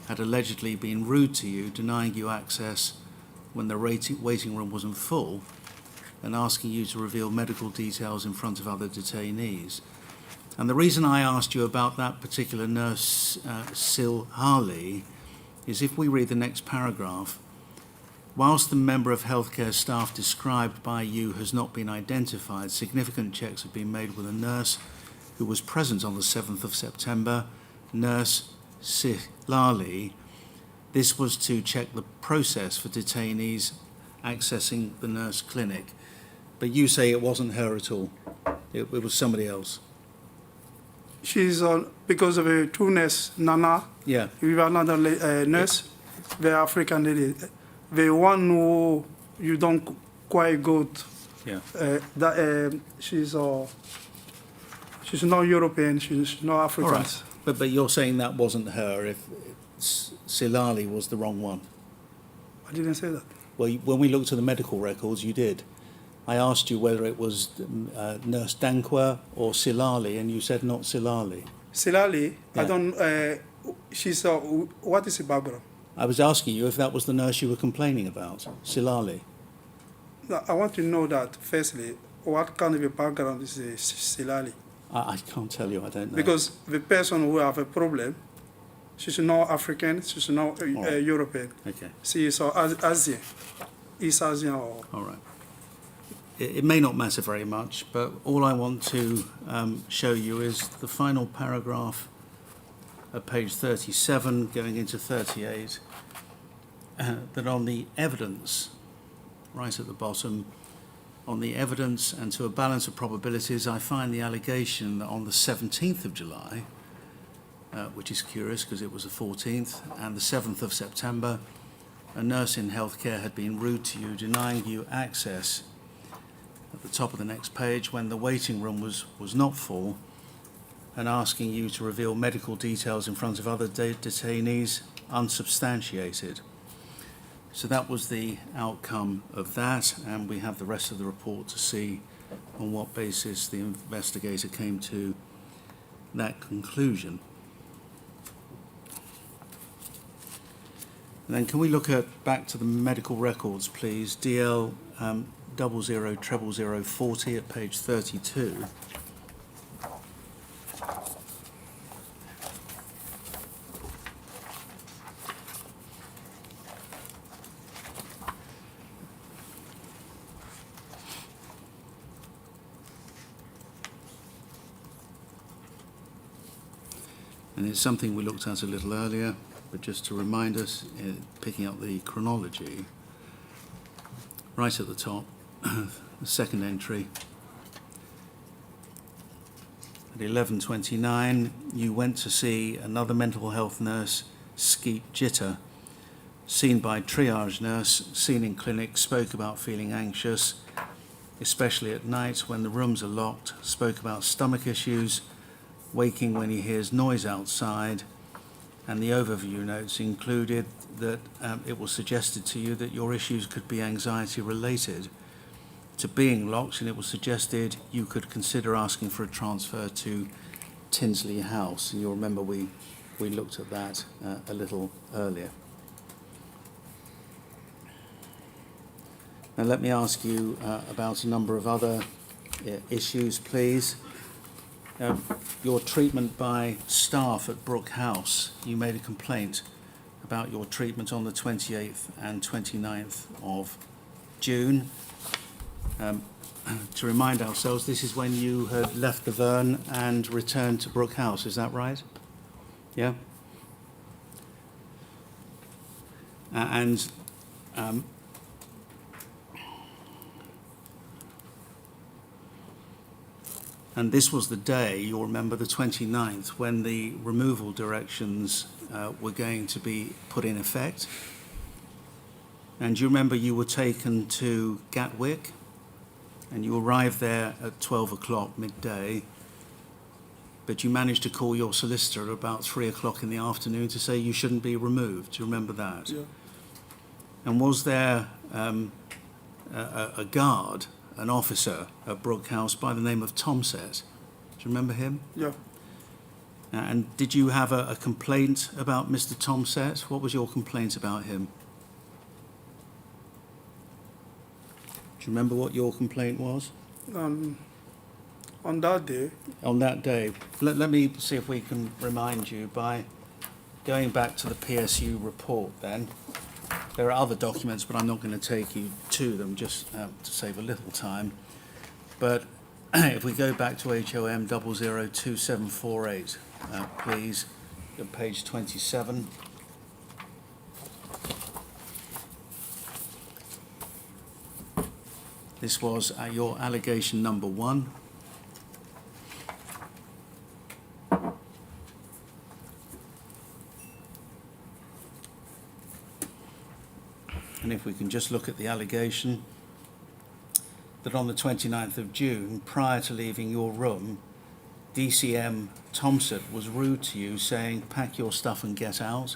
had allegedly been rude to you, denying you access when the waiting room wasn't full, and asking you to reveal medical details in front of other detainees. And the reason I asked you about that particular nurse, Sil Harley, is if we read the next paragraph, whilst the member of healthcare staff described by you has not been identified, significant checks have been made with a nurse who was present on the 7th of September, Nurse Silali. This was to check the process for detainees accessing the nurse clinic. But you say it wasn't her at all. It was somebody else. She's because of a two nurse, Nana, Yeah. with another nurse, the African lady. The one who you don't quite good. Yeah. She's not European. She's not African. All right. But you're saying that wasn't her. If Silali was the wrong one. I didn't say that. Well, when we looked at the medical records, you did. I asked you whether it was Nurse Dankwa or Silali, and you said not Silali. Silali, Yeah. I don't. She's what is the background? I was asking you if that was the nurse you were complaining about, Silali. No, I want to know that firstly. What kind of a background is Silali? I can't tell you. I don't know. Because the person who have a problem, she's not African. She's not right. European. Okay. She is Asian, East Asian or. All right. It may not matter very much, but all I want to show you is the final paragraph at page 37, going into 38, that on the evidence, right at the bottom, on the evidence and to a balance of probabilities, I find the allegation that on the 17th of July, which is curious because it was the 14th, and the 7th of September, a nurse in healthcare had been rude to you, denying you access at the top of the next page when the waiting room was not full, and asking you to reveal medical details in front of other detainees unsubstantiated. So that was the outcome of that, and we have the rest of the report to see on what basis the investigator came to that conclusion. And then can we look back to the medical records, please? DL 000040 at page 32. And it's something we looked at a little earlier, but just to remind us, picking up the chronology, right at the top, the second entry. At 11:29, you went to see another mental health nurse, Skeet Jitter, seen by triage nurse, seen in clinic, spoke about feeling anxious, especially at night when the rooms are locked, spoke about stomach issues, waking when he hears noise outside, and the overview notes included that it was suggested to you that your issues could be anxiety related to being locked, and it was suggested you could consider asking for a transfer to Tinsley House. And you'll remember we looked at that a little earlier. Now let me ask you about a number of other issues, please. Your treatment by staff at Brook House. You made a complaint about your treatment on the 28th and 29th of June. To remind ourselves, this is when you had left the Verne and returned to Brook House, is that right? Yeah? And And this was the day, you'll remember, the 29th, when the removal directions were going to be put in effect. And you remember you were taken to Gatwick, and you arrived there at 12 o'clock midday, but you managed to call your solicitor at about 3 o'clock in the afternoon to say you shouldn't be removed. Do you remember that? Yeah. And was there a guard, an officer at Brook House by the name of Tomset? Do you remember him? Yeah. And did you have a complaint about Mr. Tomset? What was your complaint about him? Do you remember what your complaint was? On that day, On that day, let me see if we can remind you by going back to the PSU report then. There are other documents, but I'm not going to take you to them just to save a little time. But if we go back to HOM 002748, please, at page 27. This was your allegation number 1. And if we can just look at the allegation that on the 29th of June, prior to leaving your room, DCM Tomset was rude to you, saying, "Pack your stuff and get out."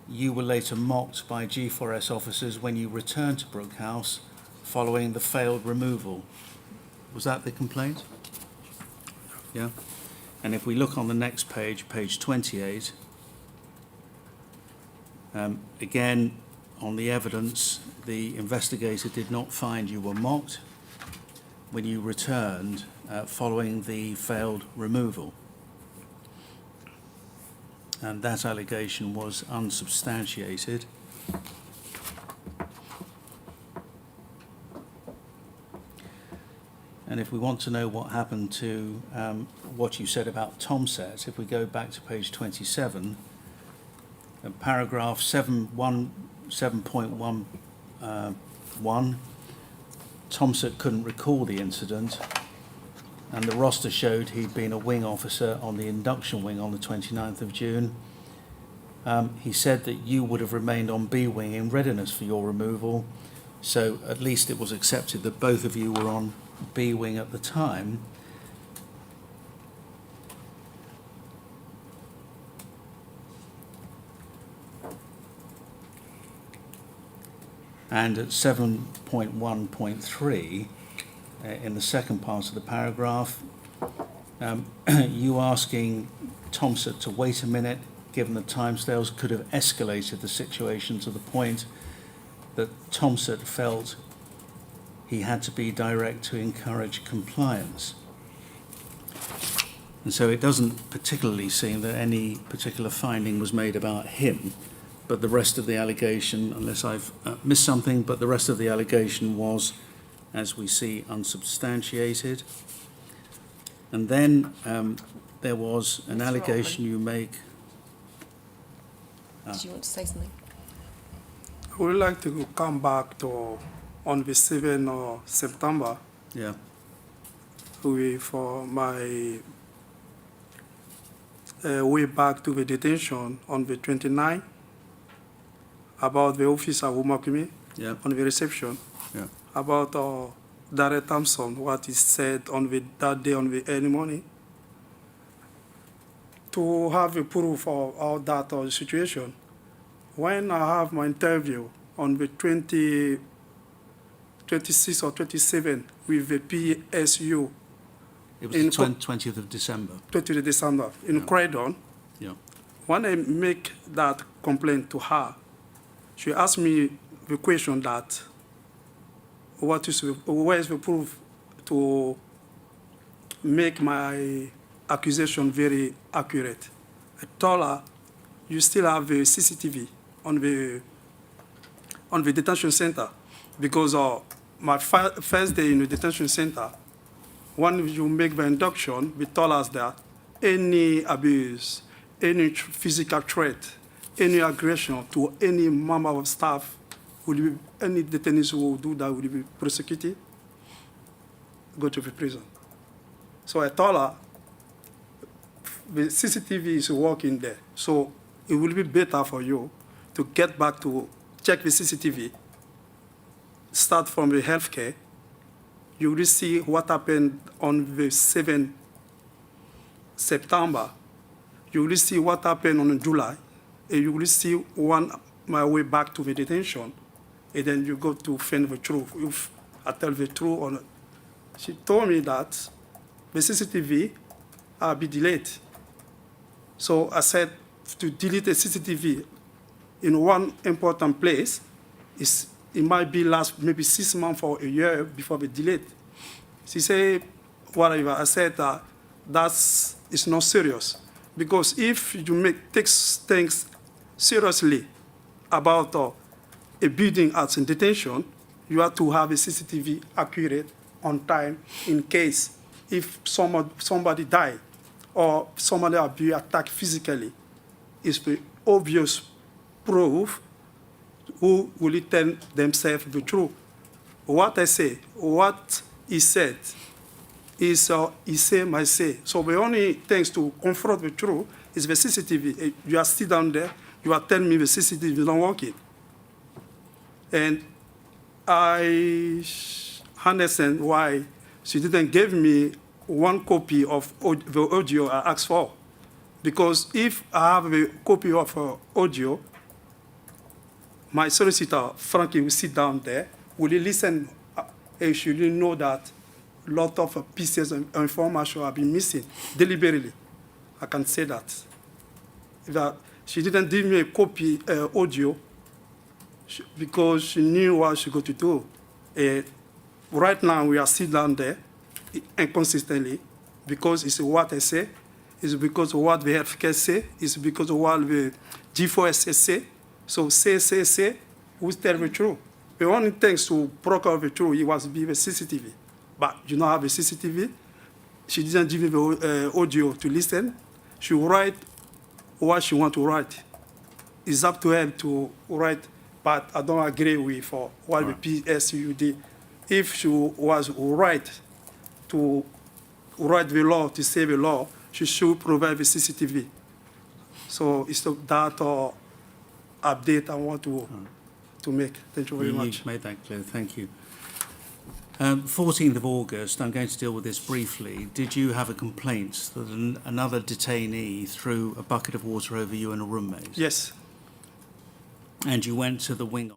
You were later mocked by G4S officers when you returned to Brook House following the failed removal. Was that the complaint? Yeah. And if we look on the next page, page 28, again, on the evidence, the investigator did not find you were mocked when you returned following the failed removal. And that allegation was unsubstantiated. And if we want to know what happened to what you said about Tomset, if we go back to page 27, paragraph 7.1, Tomset couldn't recall the incident, and the roster showed he'd been a wing officer on the induction wing on the 29th of June. He said that you would have remained on B wing in readiness for your removal, so at least it was accepted that both of you were on B wing at the time. And at 7.1.3, in the second part of the paragraph, you asking Tomset to wait a minute, given the timescales, could have escalated the situation to the point that Tomset felt he had to be direct to encourage compliance. And so it doesn't particularly seem that any particular finding was made about him, but the rest of the allegation, unless I've missed something, but the rest of the allegation was, as we see, unsubstantiated. And then there was an allegation you make. Did you want to say something? I would like to come back to on the 7th of September Yeah, for my way back to the detention on the 29th, about the officer who mocked me yeah, on the reception, yeah, about Darrell Thompson, what he said on that day on the early morning, to have a proof of all that situation. When I have my interview on the 26th or 27th with the PSU, it was in the 20th of December. 20th December, in Croydon, Yeah, when I make that complaint to her, she asked me the question that, where is the proof to make my accusation very accurate? I told her, you still have the CCTV on the detention center, because my first day in the detention center, when you make the induction, we told us that any abuse, any physical threat any aggression to any member of staff, any detainees who will do that will be prosecuted, go to the prison. So I told her, the CCTV is working there, so it will be better for you to get back to check the CCTV, start from the healthcare. You will see what happened on the 7th September. You will see what happened on July, and you will see my way back to the detention, and then you go to find the truth. If I tell the truth or not. She told me that the CCTV will be delayed. So I said to delete the CCTV in one important place, it might be last maybe 6 months or a year before we delete. She said, whatever. I said it's not serious. Because if you take things seriously about a building as in detention, you have to have a CCTV accurate on time in case if somebody died or somebody will be attacked physically. It's the obvious proof who will tell themselves the truth. What I say, what he said, is he say, my say. So the only things to confront the truth is the CCTV. You are still down there, you are telling me the CCTV is not working. And I understand why she didn't give me one copy of the audio I asked for. Because if I have a copy of audio, my solicitor, Frankie, will sit down there, will listen, and she will know that a lot of pieces of information have been missing deliberately. I can say that. That she didn't give me a copy audio because she knew what she got to do. Right now, we are still down there inconsistently because it's what I say, it's because of what the healthcare say, it's because of what the G4S say. So say, who tell the truth? The only thing to procure the truth, it was be the CCTV. But you don't have a CCTV. She didn't give me the audio to listen. She write what she want to write. It's up to her to write, but I don't agree with what the PSU did. If she was right to write the law, to say the law, she should provide the CCTV. So it's that update I want to make. Thank you very much. You've made that clear, thank you. 14th of August, I'm going to deal with this briefly. Did you have a complaint that another detainee threw a bucket of water over you and a roommate? Yes. And you went to the wing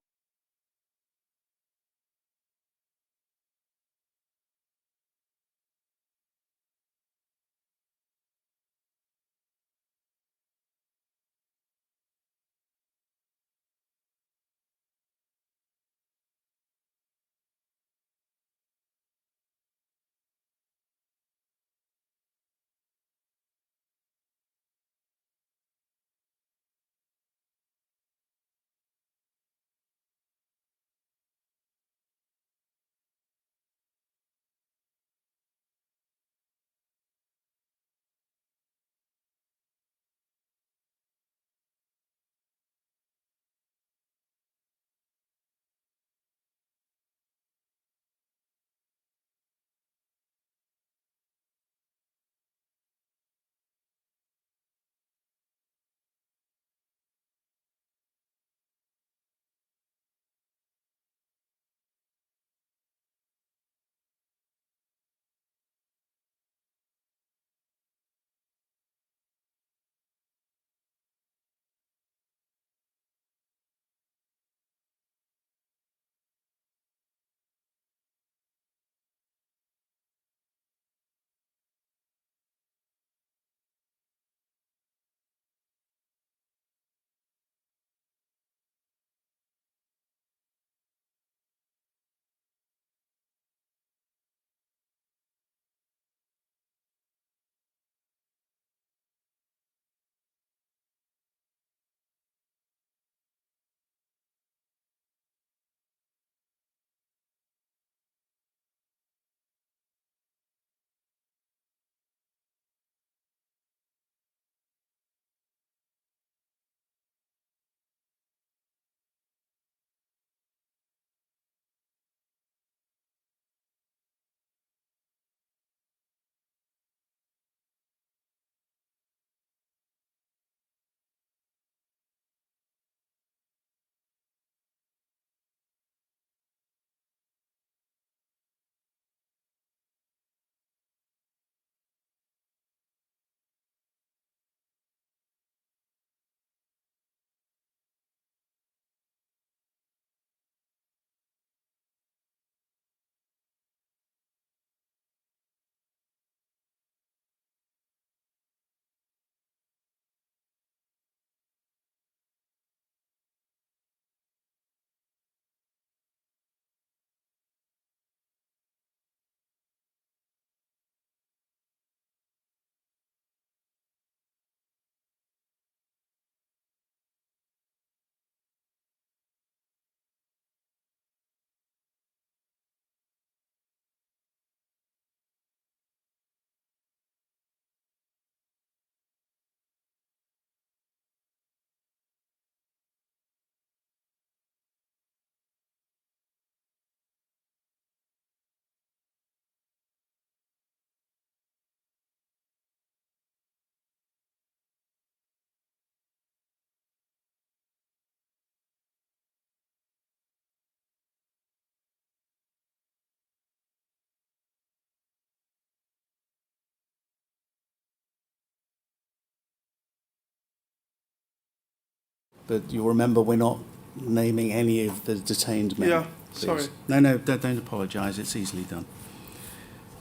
But you remember we're not naming any of the detained men. Yeah, please. sorry. No, don't apologise. It's easily done.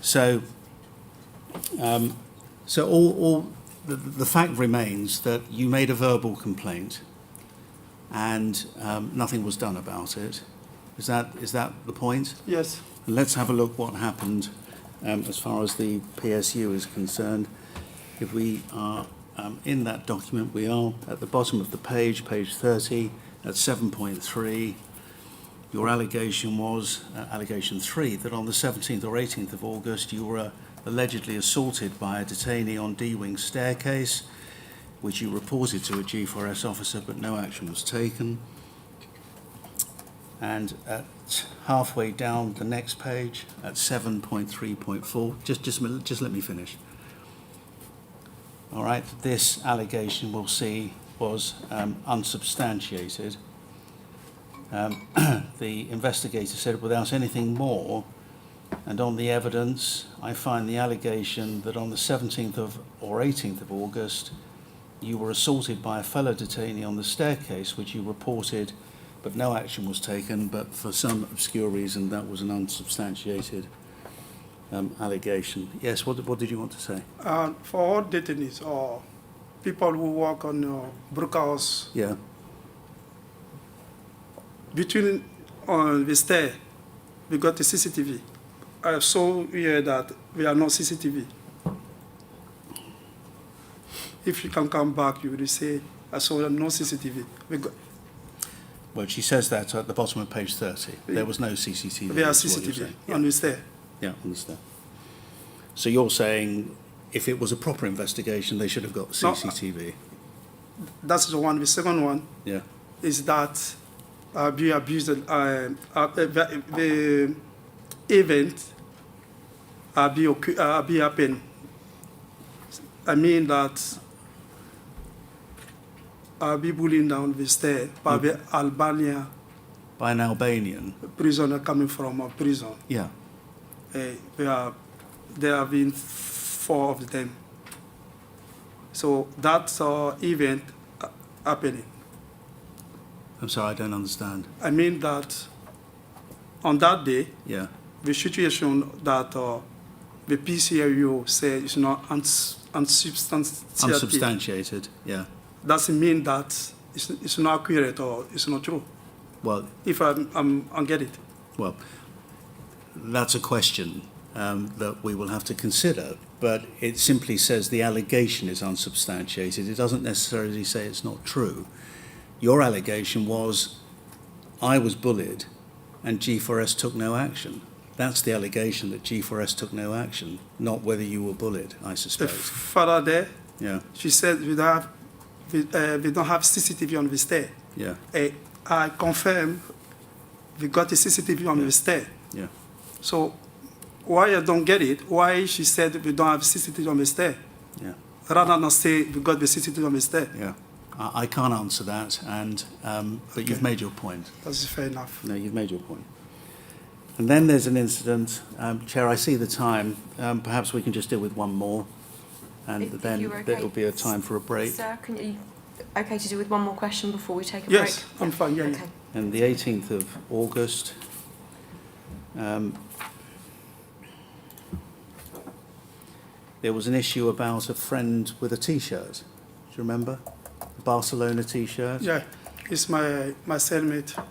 So, the fact remains that you made a verbal complaint, and nothing was done about it. Is that the point? Yes. And let's have a look what happened as far as the PSU is concerned. If we are in that document, we are at the bottom of the page 30, at 7.3. Your allegation was, allegation 3, that on the 17th or 18th of August you were allegedly assaulted by a detainee on D-Wing staircase, which you reported to a G4S officer, but no action was taken. And at halfway down the next page, at 7.3.4, just let me finish. All right, this allegation we'll see was unsubstantiated. The investigator said, without anything more, and on the evidence, I find the allegation that on the 17th or 18th of August, you were assaulted by a fellow detainee on the staircase, which you reported, but no action was taken, but for some obscure reason, that was an unsubstantiated allegation. Yes, what did you want to say? For all detainees or people who work on Brook House, Yeah, between the stair, we got the CCTV. I saw here that we are not CCTV. If you can come back, you will say, I saw no CCTV. well, she says that at the bottom of page 30. There was no CCTV. We are is what you're CCTV saying. on the stair. Yeah, understand. So you're saying if it was a proper investigation, they should have got No, CCTV? That's the one. The second one Yeah. is that be abused. The event be happen. I mean that be bullying down the stair by the Albania By an Albanian? prisoner coming from a prison. Yeah. There have been 4 of them. So that's event happening. I'm sorry, I don't understand. I mean that on that day, Yeah. the situation that the PCAU said is not unsubstantiated. Unsubstantiated, yeah. Doesn't mean that it's not accurate or it's not true. Well, If I get it. well, that's a question that we will have to consider, but it simply says the allegation is unsubstantiated. It doesn't necessarily say it's not true. Your allegation was, I was bullied and G4S took no action. That's the allegation, that G4S took no action, not whether you were bullied, I The suspect. father there, Yeah, she said we don't have CCTV on the stair. yeah, I confirm we got the CCTV on the stair. yeah. So why I don't get it, why she said we don't have CCTV on the stair, Yeah, rather than say we got the CCTV on the stair. yeah. I can't answer that, and but you've Okay. made your point. That's fair enough. No, you've made your point. And then there's an incident. Chair, I see the time. Perhaps we can just deal with one more, and If then you're okay. there will be a time for a break. Sir, can you, okay to do with one more question before we take a Yes, break? I'm fine, yeah. Okay. And the 18th of August, there was an issue about a friend with a T-shirt. Do you remember? A Barcelona T-shirt. Yeah, it's my cellmate.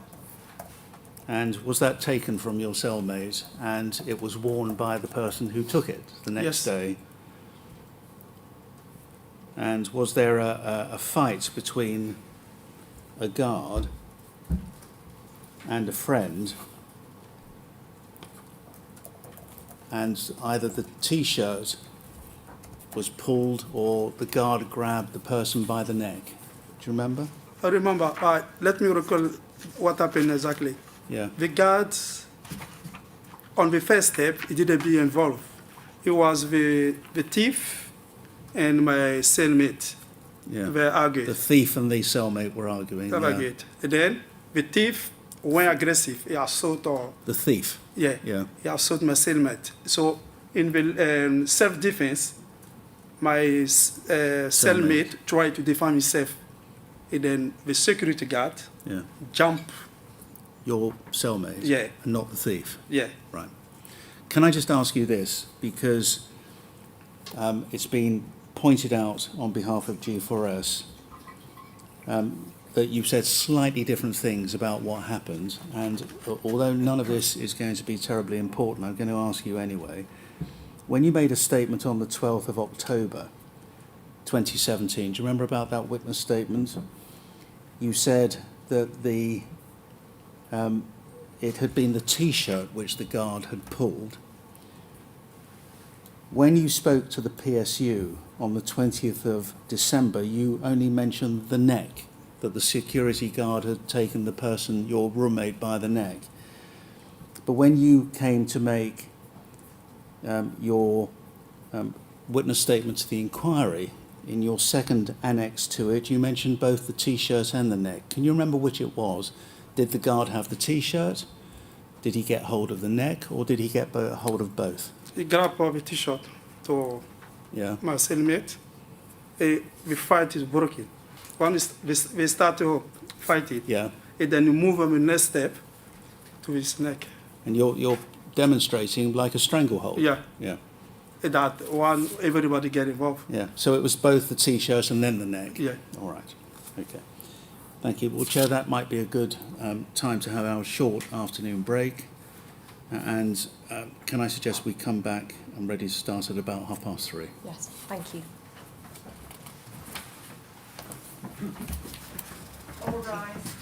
And was that taken from your cellmate, and it was worn by the person who took it the next Yes. day? And was there a fight between a guard and a friend, and either the T-shirt was pulled or the guard grabbed the person by the neck? Do you remember? I remember, let me recall what happened exactly. Yeah. The guard, on the first step, he didn't be involved. It was the thief and my cellmate. Yeah. They argued. The thief and the cellmate were arguing. They Yeah. argued. And then the thief went aggressive. He assaulted, The thief. yeah, Yeah. he assaulted my cellmate. So in the self-defense, my cellmate tried to defend himself. And then the security guard Yeah. jump. Your cellmate? Yeah. And not the thief? Yeah. Right. Can I just ask you this? Because it's been pointed out on behalf of G4S that you've said slightly different things about what happened, and although none of this is going to be terribly important, I'm going to ask you anyway. When you made a statement on the 12th of October 2017, do you remember about that witness statement? You said that it had been the T-shirt which the guard had pulled. When you spoke to the PSU on the 20th of December, you only mentioned the neck, that the security guard had taken the person, your roommate, by the neck. But when you came to make your witness statement to the inquiry, in your second annex to it, you mentioned both the T-shirt and the neck. Can you remember which it was? Did the guard have the T-shirt? Did he get hold of the neck, or did he get hold of both? He grabbed the T-shirt to Yeah. my cellmate. The fight is broken. We start to fight it. Yeah. And then you move him the next step to his neck. And you're demonstrating like a stranglehold. Yeah. Yeah. And that one, everybody get involved. Yeah. So it was both the T-shirt and then the neck. Yeah. All right. Okay. Thank you. Well, Chair, that might be a good time to have our short afternoon break. And can I suggest we come back and ready to start at about 3:30? Yes, thank you. All rise.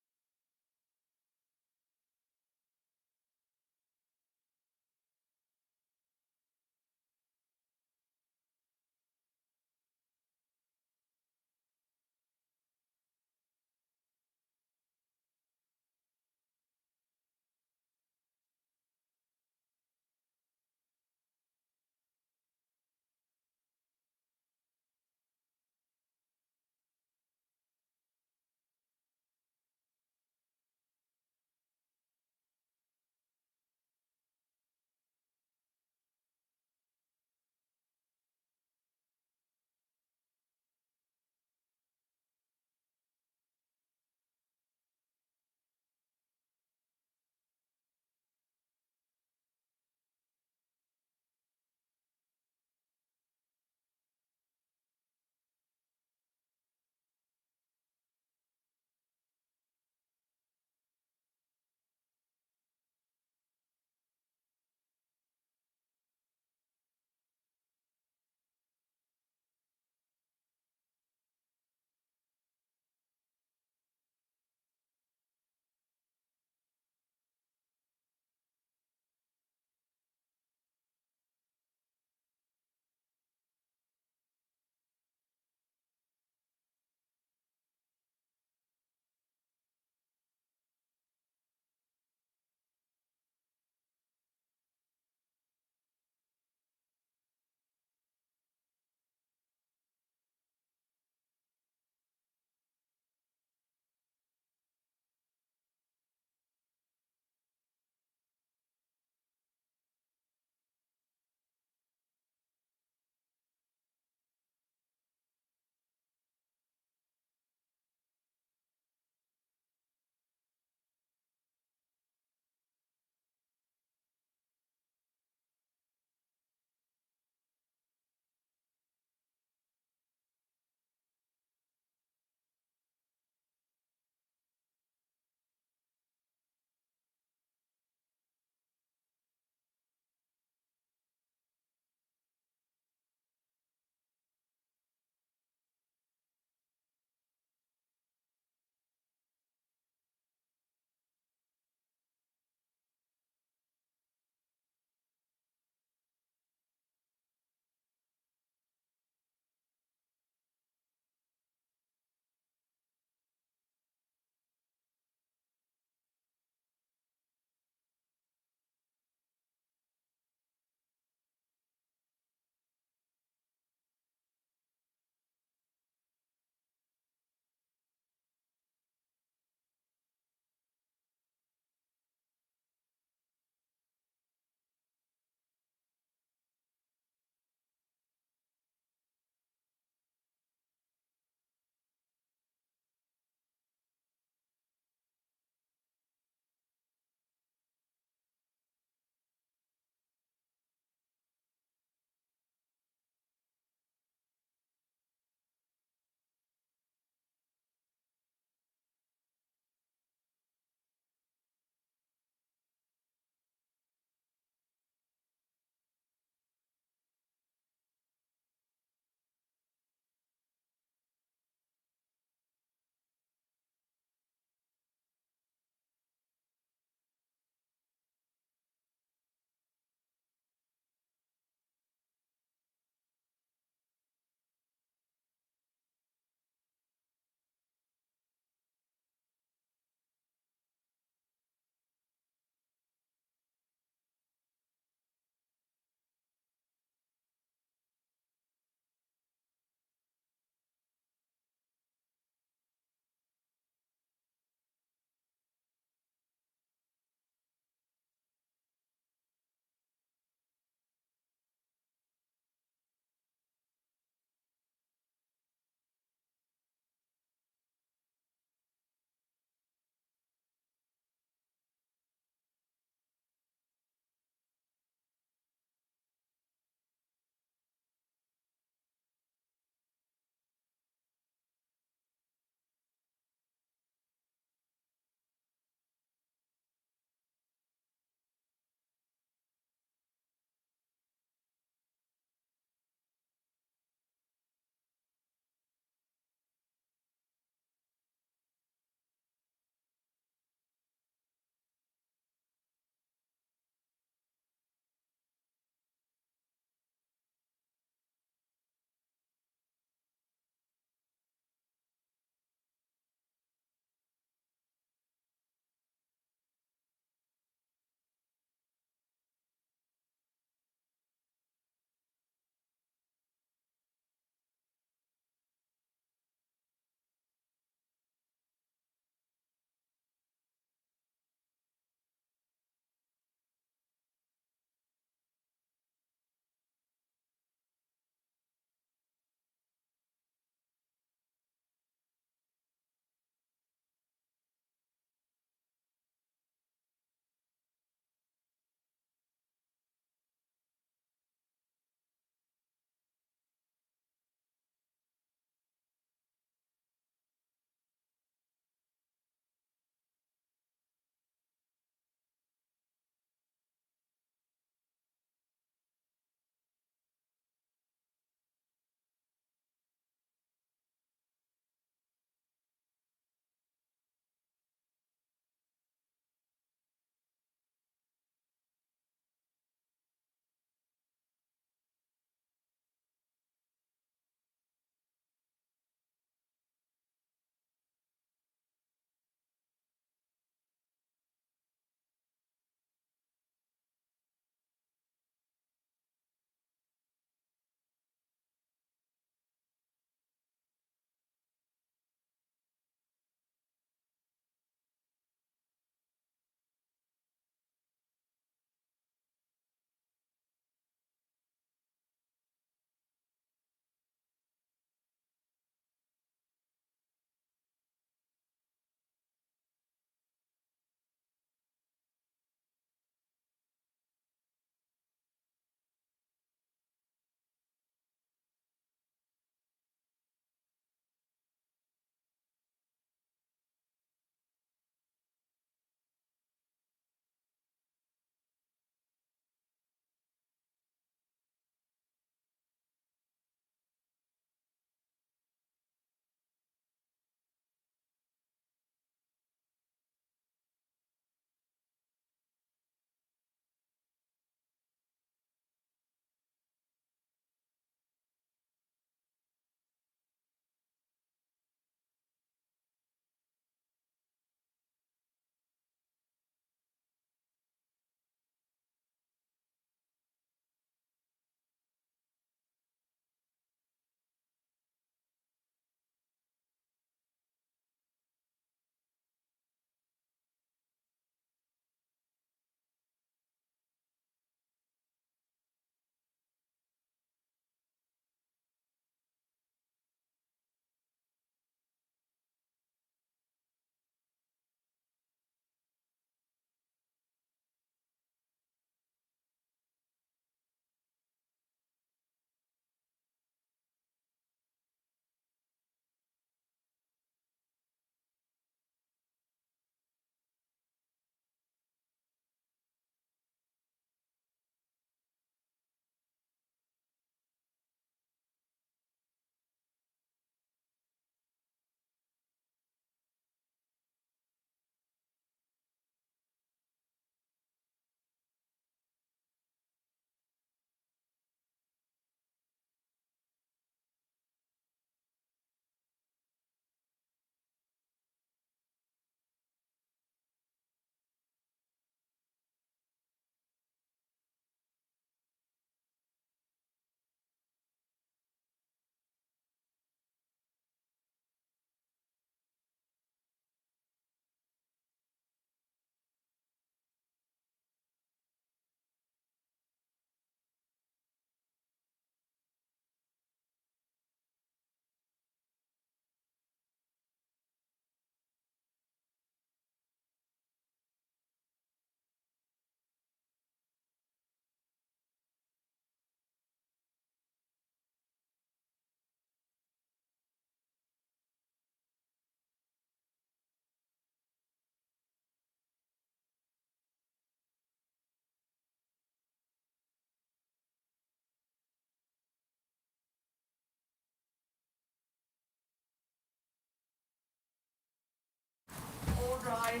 Rise.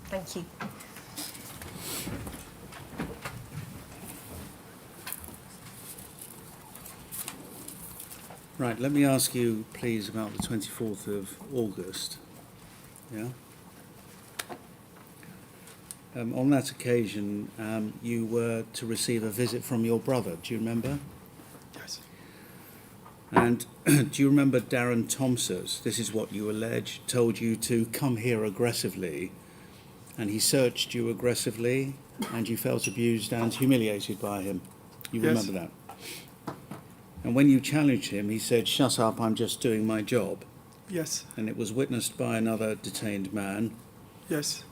Thank you. Right, let me ask you, please, about the 24th of August. Yeah? On that occasion, you were to receive a visit from your brother. Do you remember? Yes. And do you remember Darren Thompson? This is what you allege, told you to come here aggressively, and he searched you aggressively, and you felt abused and humiliated by him. You Yes. remember that? And when you challenged him, he said, "Shut up, I'm just doing my job." Yes. And it was witnessed by another detained man. Yes.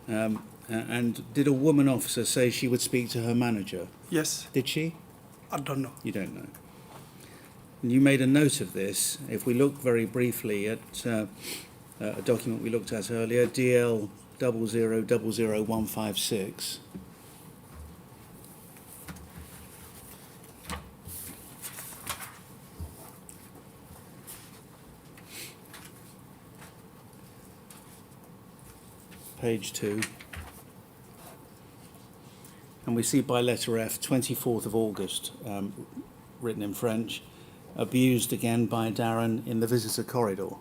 And did a woman officer say she would speak to her manager? Yes. Did she? I don't know. You don't know. And you made a note of this. If we look very briefly at a document we looked at earlier, DL 0000156. Page 2. And we see by letter F, 24th of August, written in French, abused again by Darren in the visitor corridor.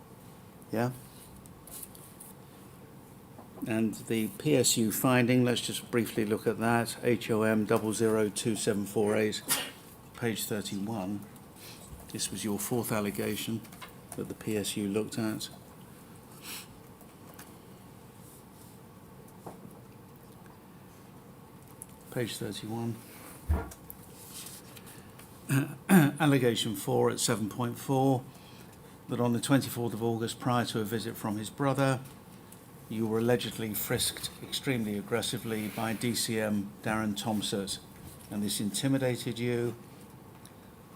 Yeah? And the PSU finding, let's just briefly look at that, HOM 002748, page 31. This was your fourth allegation that the PSU looked at. Page 31. Allegation 4 at 7.4, that on the 24th of August, prior to a visit from his brother, you were allegedly frisked extremely aggressively by DCM Darren Thompson, and this intimidated you.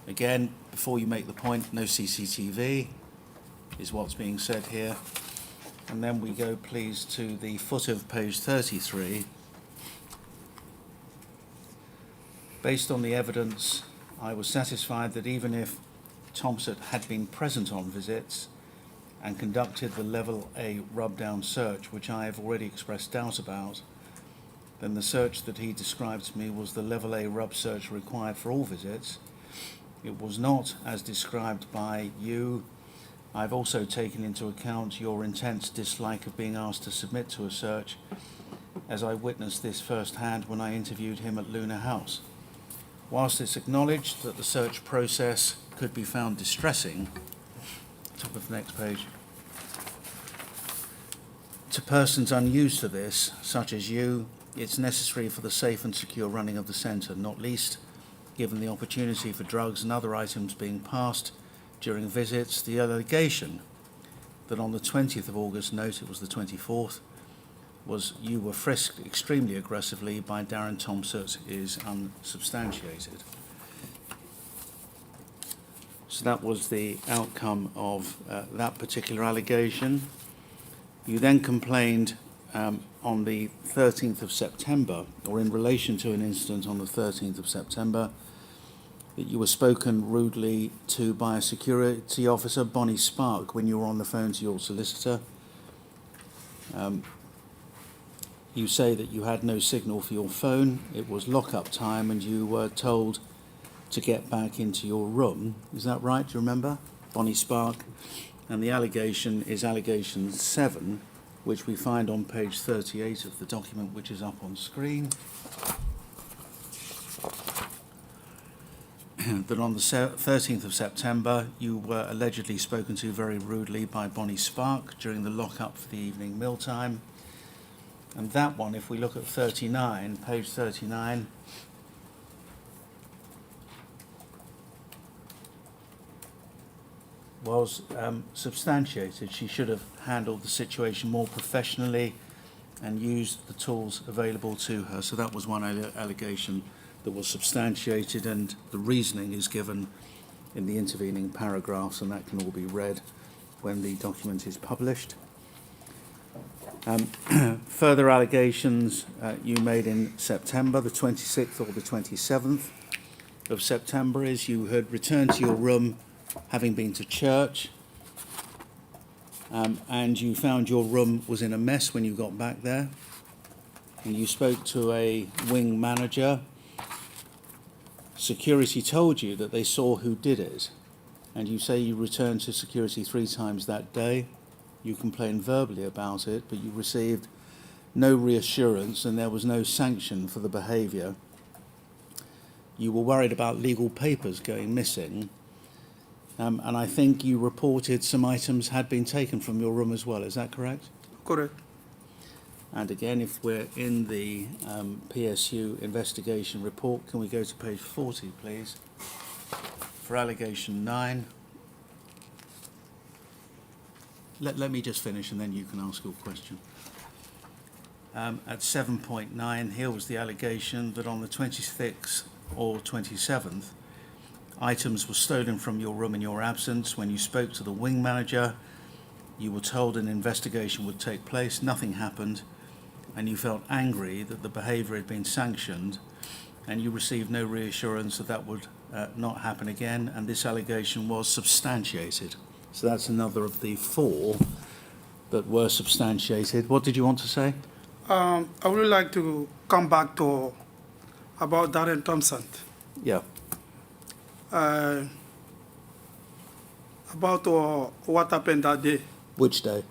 Again, before you make the point, no CCTV is what's being said here. And then we go, please, to the foot of page 33. Based on the evidence, I was satisfied that even if Thompson had been present on visits and conducted the level A rub-down search, which I have already expressed doubt about, then the search that he described to me was the level A rub search required for all visits. It was not as described by you. I've also taken into account your intense dislike of being asked to submit to a search, as I witnessed this firsthand when I interviewed him at Luna House. Whilst it's acknowledged that the search process could be found distressing, top of the next page, to persons unused to this, such as you, it's necessary for the safe and secure running of the centre, not least given the opportunity for drugs and other items being passed during visits. The allegation that on the 20th of August, note it was the 24th, was you were frisked extremely aggressively by Darren Thompson is unsubstantiated. So that was the outcome of that particular allegation. You then complained on the 13th of September, or in relation to an incident on the 13th of September, that you were spoken rudely to by a security officer, Bonnie Spark, when you were on the phone to your solicitor. You say that you had no signal for your phone, it was lock-up time, and you were told to get back into your room. Is that right? Do you remember? Bonnie Spark. And the allegation is allegation 7, which we find on page 38 of the document, which is up on screen. That on the 13th of September, you were allegedly spoken to very rudely by Bonnie Spark during the lock-up for the evening mealtime. And that one, if we look at 39, page 39, was substantiated. She should have handled the situation more professionally and used the tools available to her. So that was one allegation that was substantiated, and the reasoning is given in the intervening paragraphs, and that can all be read when the document is published. Further allegations you made in September, the 26th or the 27th of September, is you had returned to your room having been to church, and you found your room was in a mess when you got back there, and you spoke to a wing manager. Security told you that they saw who did it, and you say you returned to security 3 times that day. You complained verbally about it, but you received no reassurance and there was no sanction for the behaviour. You were worried about legal papers going missing, and I think you reported some items had been taken from your room as well. Is that correct? Correct. And again, if we're in the PSU investigation report, can we go to page 40, please, for allegation 9. Let me just finish and then you can ask your question. At 7.9, here was the allegation that on the 26th or 27th, items were stolen from your room in your absence. When you spoke to the wing manager, you were told an investigation would take place. Nothing happened, and you felt angry that the behaviour had been sanctioned, and you received no reassurance that that would not happen again, and this allegation was substantiated. So that's another of the 4 that were substantiated. What did you want to say? I would like to come back to about Darren Thompson. Yeah. About what happened that day. Which day?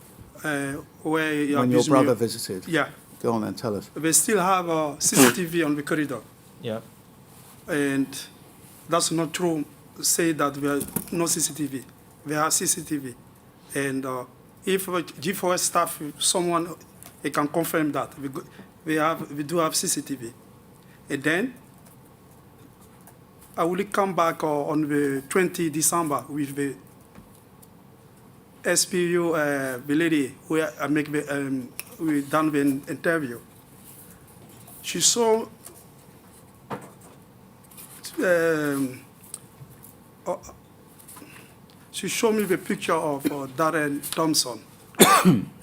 Where you When your abused brother me. visited? Yeah. Go on then, tell us. We still have CCTV on the corridor. Yeah. And that's not true. Say that we have no CCTV. We have CCTV. And if G4S staff, someone they can confirm that. We do have CCTV. And then I will come back on the 20 December with the SPU, the lady where I make the, we done the interview. She saw she showed me the picture of Darren Thompson,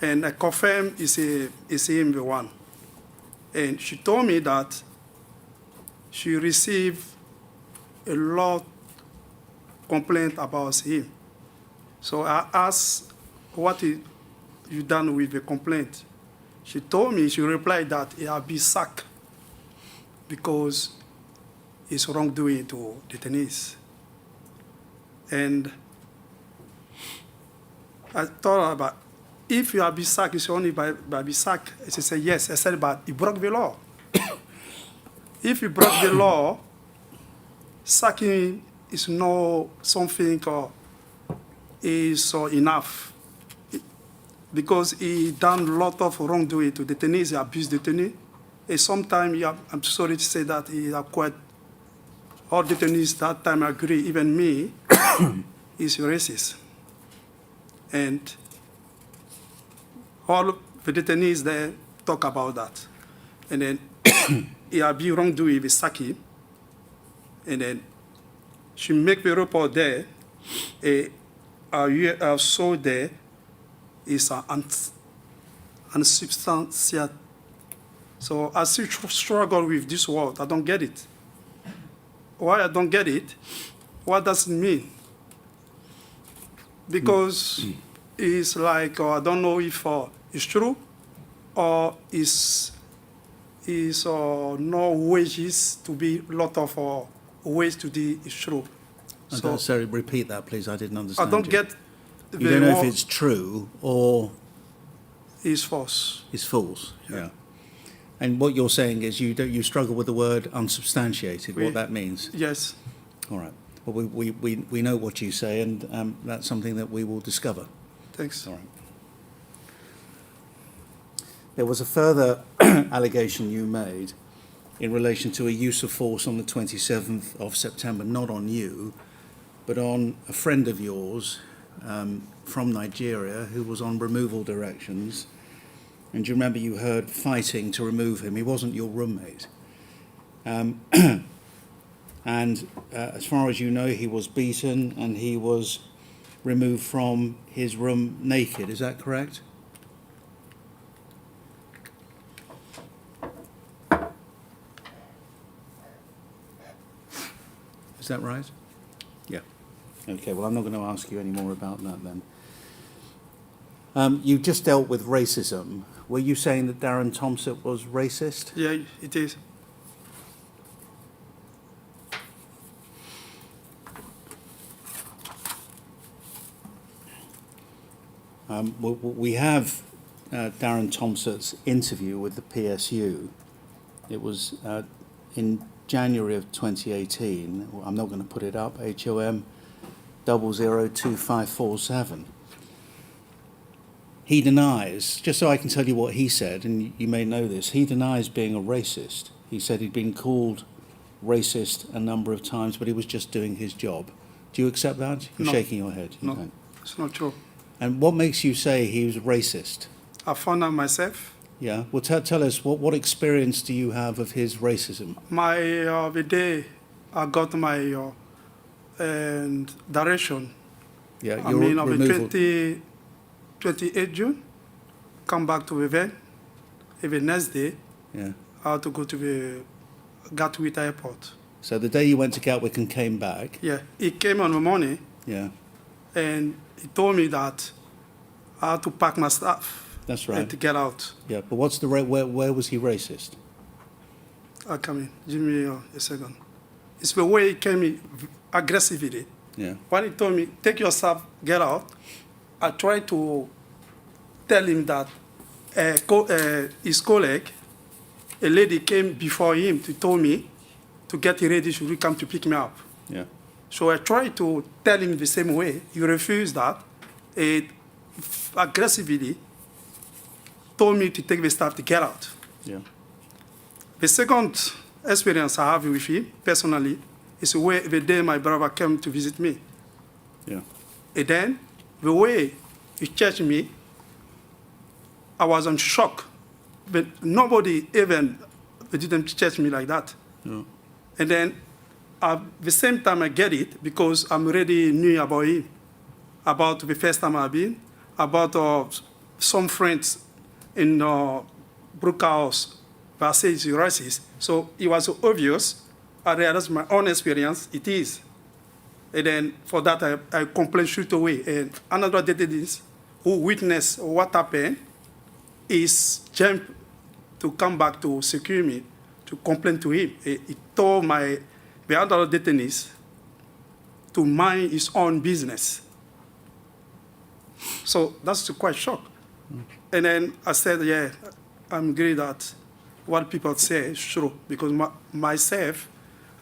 and I confirmed it's him the one. And she told me that she received a lot complaint about him. So I asked, what you done with the complaint? She told me, she replied that he had been sacked because it's wrongdoing to detainees. And I thought about, if you have been sacked, it's only by being sacked. She said, yes. I said, but he broke the law. If you broke the law, sacking is not something is enough. Because he done a lot of wrongdoing to detainees, he abused detainees. And sometimes, I'm sorry to say that, he acquired all detainees that time agree, even me, is racist. And all the detainees there talk about that. And then he had been wrongdoing with Saki. And then she make the report there. I saw there is an unsubstantiated. So I still struggle with this word. I don't get it. Why I don't get it? What does it mean? Because it's like, I don't know if it's true or is no wages to be lot of ways to the it's true. So, sorry, repeat that, please. I didn't understand. I don't get. You don't know if it's true or is false. It's false. Yeah. And what you're saying is you struggle with the word unsubstantiated. What that means. Yes. All right. Well, we know what you say, and that's something that we will discover. Thanks. All right. There was a further allegation you made in relation to a use of force on the 27th of September, not on you, but on a friend of yours from Nigeria who was on removal directions. And do you remember you heard fighting to remove him? He wasn't your roommate. And as far as you know, he was beaten and he was removed from his room naked. Is that correct? Is that right? Yeah. Okay, well, I'm not going to ask you any more about that then. You just dealt with racism. Were you saying that Darren Thompson was racist? Yeah, it is. We have Darren Thompson's interview with the PSU. It was in January of 2018. I'm not going to put it up. HOM 002547. He denies, just so I can tell you what he said, and you may know this, he denies being a racist. He said he'd been called racist a number of times, but he was just doing his job. Do you accept that? You're No. shaking your head. You No, don't. it's not true. And what makes you say he was racist? I found out myself. Yeah. Well, tell us, what experience do you have of his racism? The day I got my direction, Yeah, I your mean, on the removal. 28 June, come back to the van. The next day, Yeah. I had to go to the Gatwick airport. So the day you went to Gatwick and came back. Yeah, he came on the morning Yeah. and he told me that I had to pack my stuff That's and right. to get out. Yeah. But what's the where was he racist? I come in. Give me a second. It's the way he came in aggressively. Yeah. When he told me, take your stuff, get out, I tried to tell him that his colleague, a lady came before him to tell me to get ready, should he come to pick me up. Yeah. So I tried to tell him the same way. He refused that. He aggressively told me to take the stuff to get out. Yeah. The second experience I have with him, personally, is the day my brother came to visit me. Yeah. And then, the way he touched me, I was in shock. But nobody even didn't touch me like that. Yeah. And then, at the same time I get it, because I'm already knew about him, about the first time I've been, about some friends in Brook House that say he's racist. So it was so obvious. I realized my own experience, it is. And then for that, I complained straight away. And another detective who witnessed what happened is jumped to come back to secure me, to complain to him. He told the other detainees to mind his own business. So that's quite shock. And then I said, yeah, I'm agree that what people say is true, because myself,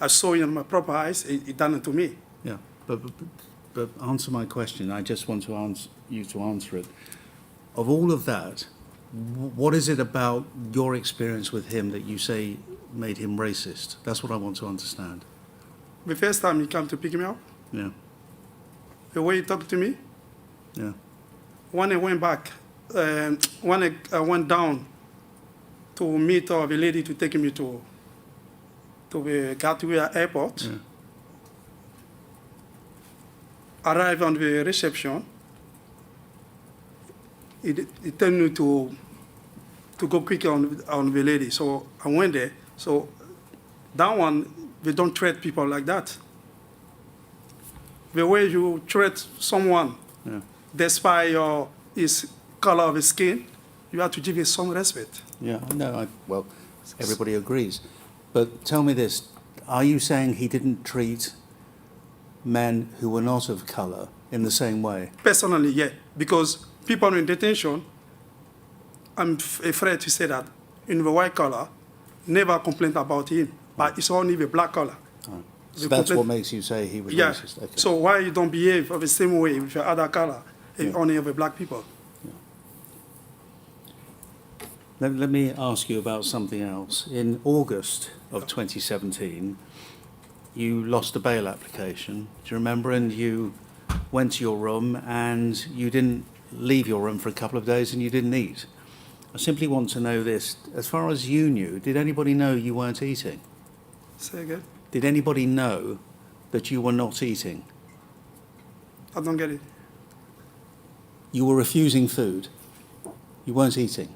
I saw it in my proper eyes, it done it to me. Yeah. But answer my question. I just want to answer you to answer it. Of all of that, what is it about your experience with him that you say made him racist? That's what I want to understand. The first time he came to pick me up, Yeah. the way he talked to me, Yeah. when I went back, when I went down to meet the lady to take me to the Gatwick airport, Yeah. arrived on the reception, he told me to go quickly on the lady. So I went there. So that one, they don't treat people like that. The way you treat someone, Yeah. despite his color of his skin, you have to give him some respect. Yeah. No. Well, everybody agrees. But tell me this: are you saying he didn't treat men who were not of color in the same way? Personally, yeah, because people in detention, I'm afraid to say that in the white collar, never complain about him, but it's only the black collar. Oh. So The that's complaint- what makes you say he was Yeah. racist. Okay. So why you don't behave of the same way with your other color, Yeah. only of the black people? Let me ask you about something else. In August of 2017, you lost a bail application. Do you remember? And you went to your room and you didn't leave your room for a couple of days and you didn't eat. I simply want to know this. As far as you knew, did anybody know you weren't eating? Say again? Did anybody know that you were not eating? I don't get it. You were refusing food. You weren't eating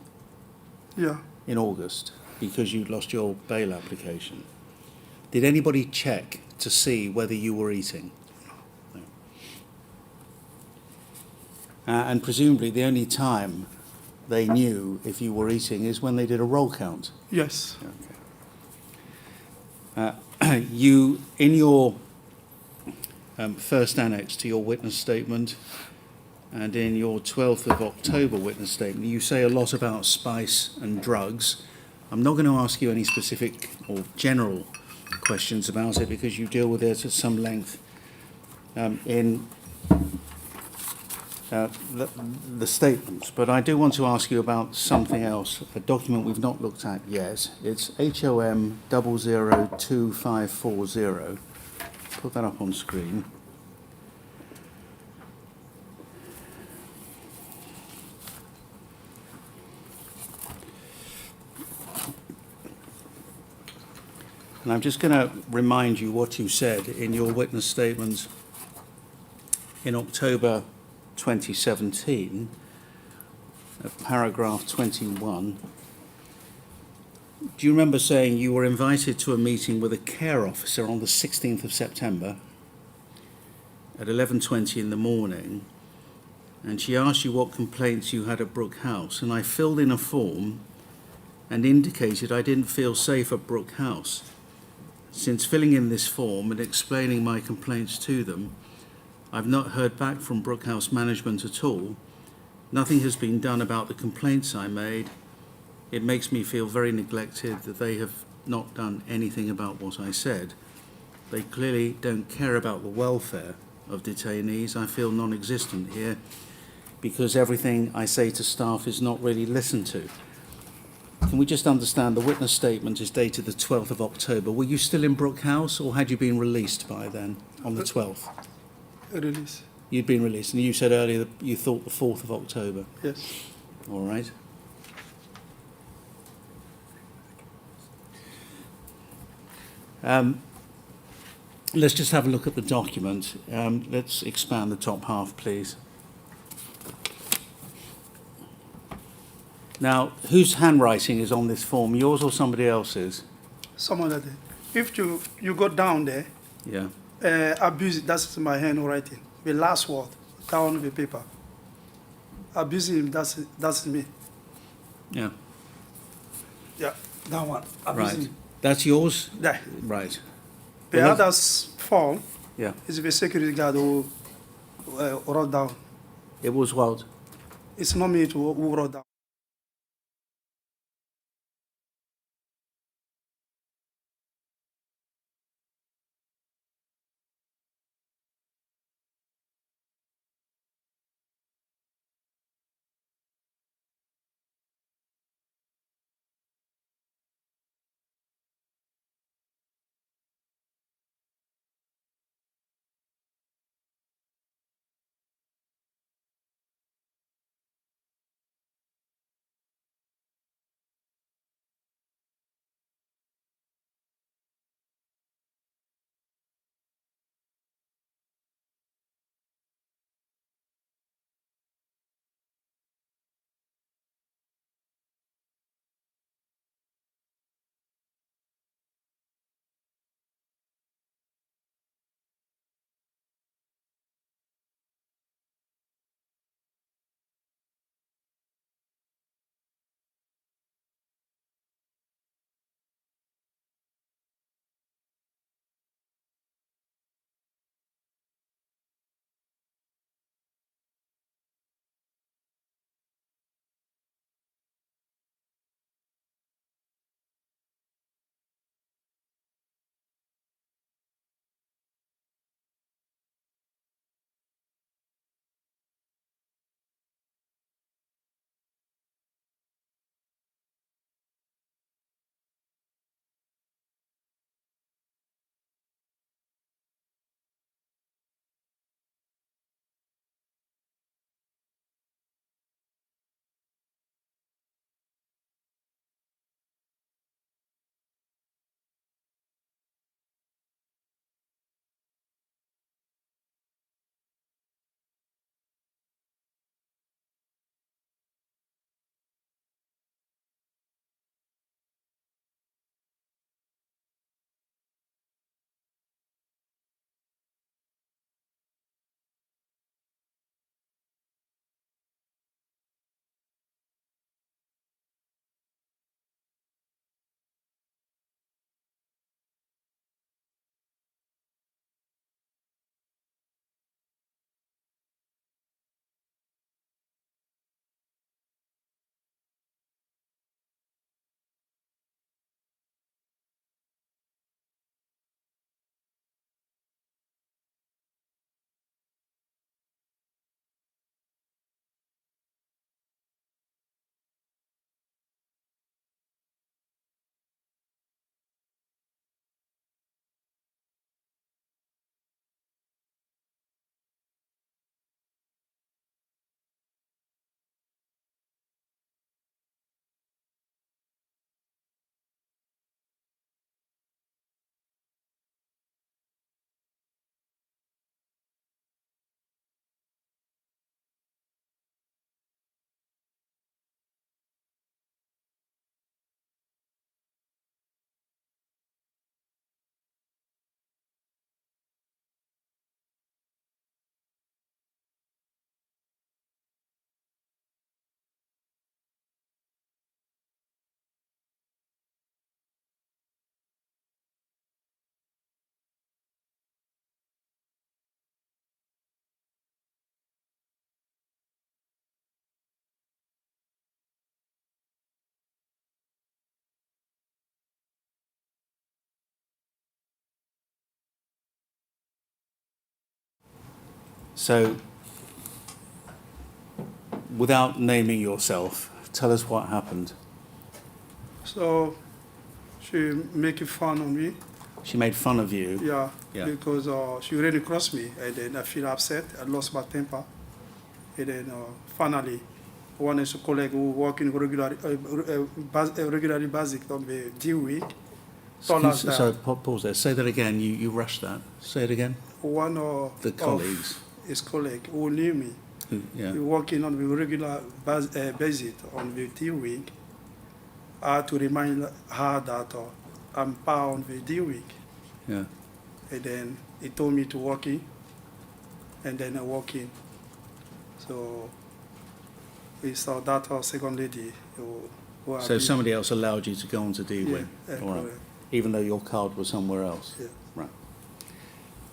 Yeah. in August because you'd lost your bail application. Did anybody check to see whether you were eating? No. And presumably the only time they knew if you were eating is when they did a roll count. Yes. You, in your first annex to your witness statement and in your 12th of October witness statement, you say a lot about spice and drugs. I'm not going to ask you any specific or general questions about it because you deal with it at some length in the statements, but I do want to ask you about something else, a document we've not looked at yet. It's HOM 002540. Put that up on screen. And I'm just going to remind you what you said in your witness statement in October 2017, paragraph 21. Do you remember saying you were invited to a meeting with a care officer on the 16th of September at 11:20 in the morning, and she asked you what complaints you had at Brook House, and I filled in a form and indicated I didn't feel safe at Brook House. Since filling in this form and explaining my complaints to them, I've not heard back from Brook House management at all. Nothing has been done about the complaints I made. It makes me feel very neglected that they have not done anything about what I said. They clearly don't care about the welfare of detainees. I feel non-existent here because everything I say to staff is not really listened to. Can we just understand the witness statement is dated the 12th of October. Were you still in Brook House or had you been released by then on the 12th? Release. You'd been released, and you said earlier that you thought the 4th of October. Yes. All right. Let's just have a look at the document. Let's expand the top half, please. Now, whose handwriting is on this form, yours or somebody else's? Some other day. If you go down there, Yeah. abuse, that's my handwriting. The last word, down the paper. Abusing, that's me. Yeah. Yeah, that one. Abusing. Right. That's yours? Yeah. Right. The Well, other's form Yeah. is the security guard who wrote down. It was what? It's not me who wrote down. So, without naming yourself, tell us what happened. So she making fun of me, She made fun of you. yeah, Yeah. because she really crossed me, and then I feel upset. I lost my temper, and then finally, one is a colleague who working regularly basic on the D week told us that So, pause there. Say that again. You rushed that. Say it again. one of The colleagues. his colleague who knew me, Yeah. he working on the regular basis on the D week. I had to remind her that I'm part of the D week. Yeah. And then he told me to walk in, and then I walk in. So we saw that second lady who So somebody else allowed you to go on to D-Wing? Yeah, All right. correct. Even though your card was somewhere else? Yeah. Right.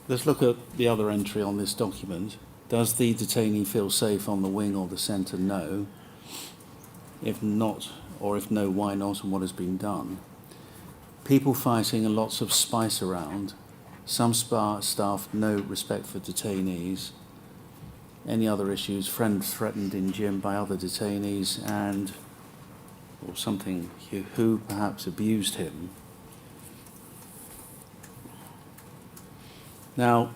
Let's look at the other entry on this document. Does the detainee feel safe on the wing or the centre? No. If not, or if no, why not, and what has been done? People fighting and lots of spice around. Some staff no respect for detainees. Any other issues? Friend threatened in gym by other detainees and, or something, who perhaps abused him. Now,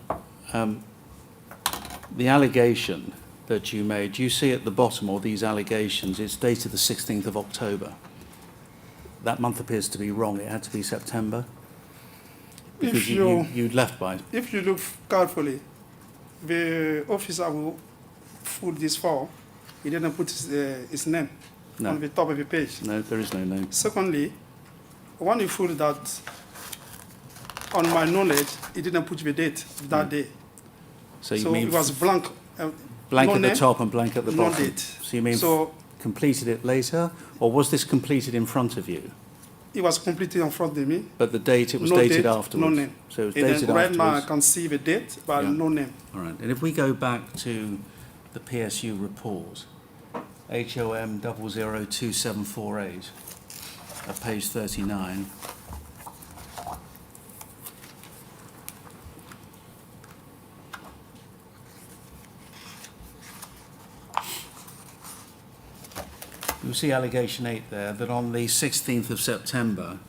the allegation that you made, you see at the bottom, or these allegations, it's dated the 16th of October. That month appears to be wrong. It had to be September. Because If you'd left by. if you look carefully, the officer who filled this form, he didn't put his name No. on the top of the page. No, there is no name. Secondly, when he filled that, on my knowledge, he didn't put the date that day. So you So mean it was blank. blank no at the name, top and blank at the no bottom? date. So you mean So completed it later, or was this completed in front of you? it was completely in front of me. But the date, it was No dated date, afterwards? no name. So it was And dated then right now I afterwards? can see the date, but Yeah. no name. All right. And if we go back to the PSU report, HOM 002748, at page 39. You'll see allegation 8 there, that on the 16th of September,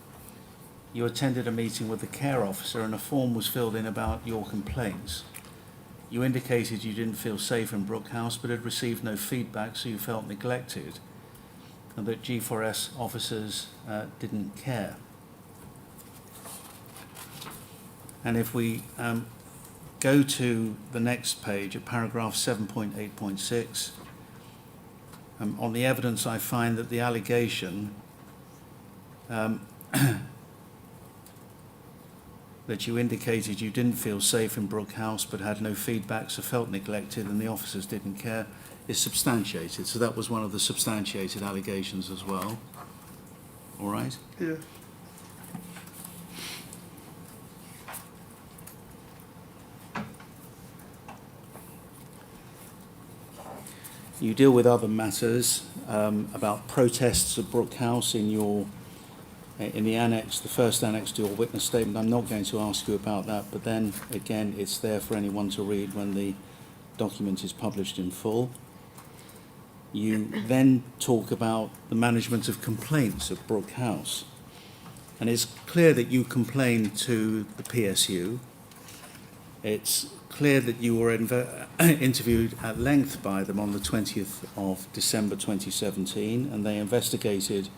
you attended a meeting with the care officer and a form was filled in about your complaints. You indicated you didn't feel safe in Brook House but had received no feedback, so you felt neglected, and that G4S officers didn't care. And if we go to the next page, at paragraph 7.8.6, on the evidence I find that the allegation that you indicated you didn't feel safe in Brook House but had no feedback, so felt neglected and the officers didn't care, is substantiated. So that was one of the substantiated allegations as well. All right? Yeah. You deal with other matters about protests at Brook House in the annex, the first annex to your witness statement. I'm not going to ask you about that, but then again, it's there for anyone to read when the document is published in full. You then talk about the management of complaints at Brook House. And it's clear that you complained to the PSU. It's clear that you were interviewed at length by them on the 20th of December 2017, and they investigated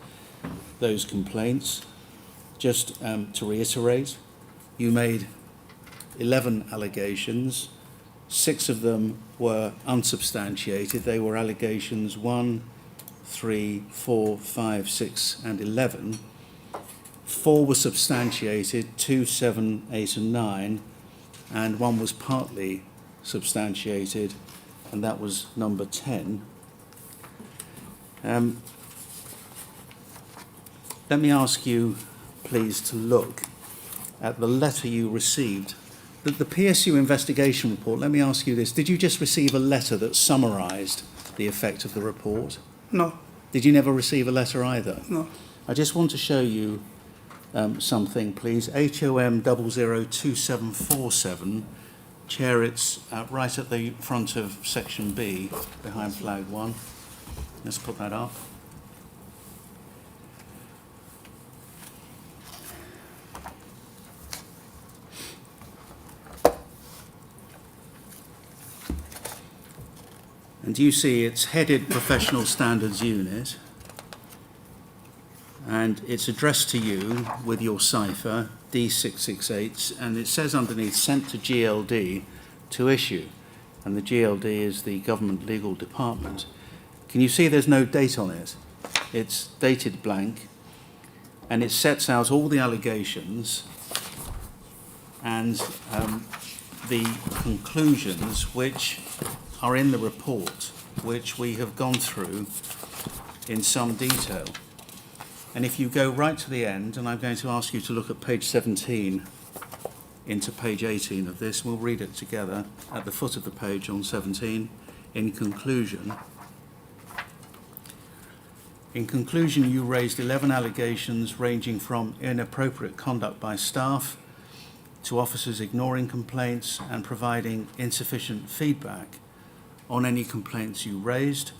those complaints. Just to reiterate, you made 11 allegations. 6 of them were unsubstantiated. They were allegations 1, 3, 4, 5, 6, and 11. 4 were substantiated, 2, 7, 8, and 9, and 1 was partly substantiated, and that was number 10. Let me ask you, please, to look at the letter you received. The PSU Investigation Report, let me ask you this. Did you just receive a letter that summarised the effect of the report? No, Did you never receive a letter either? no. I just want to show you something, please. HOM 002747, Chair, it's right at the front of section B, behind flag 1. Let's put that up. And you see it's headed Professional Standards Unit, and it's addressed to you with your cipher, D668, and it says underneath, sent to GLD to issue. And the GLD is the Government Legal Department. Can you see there's no date on it? It's dated blank, and it sets out all the allegations and the conclusions which are in the report, which we have gone through in some detail. And if you go right to the end, and I'm going to ask you to look at page 17 into page 18 of this, we'll read it together at the foot of the page on 17. In conclusion, you raised 11 allegations ranging from inappropriate conduct by staff to officers ignoring complaints and providing insufficient feedback on any complaints you raised.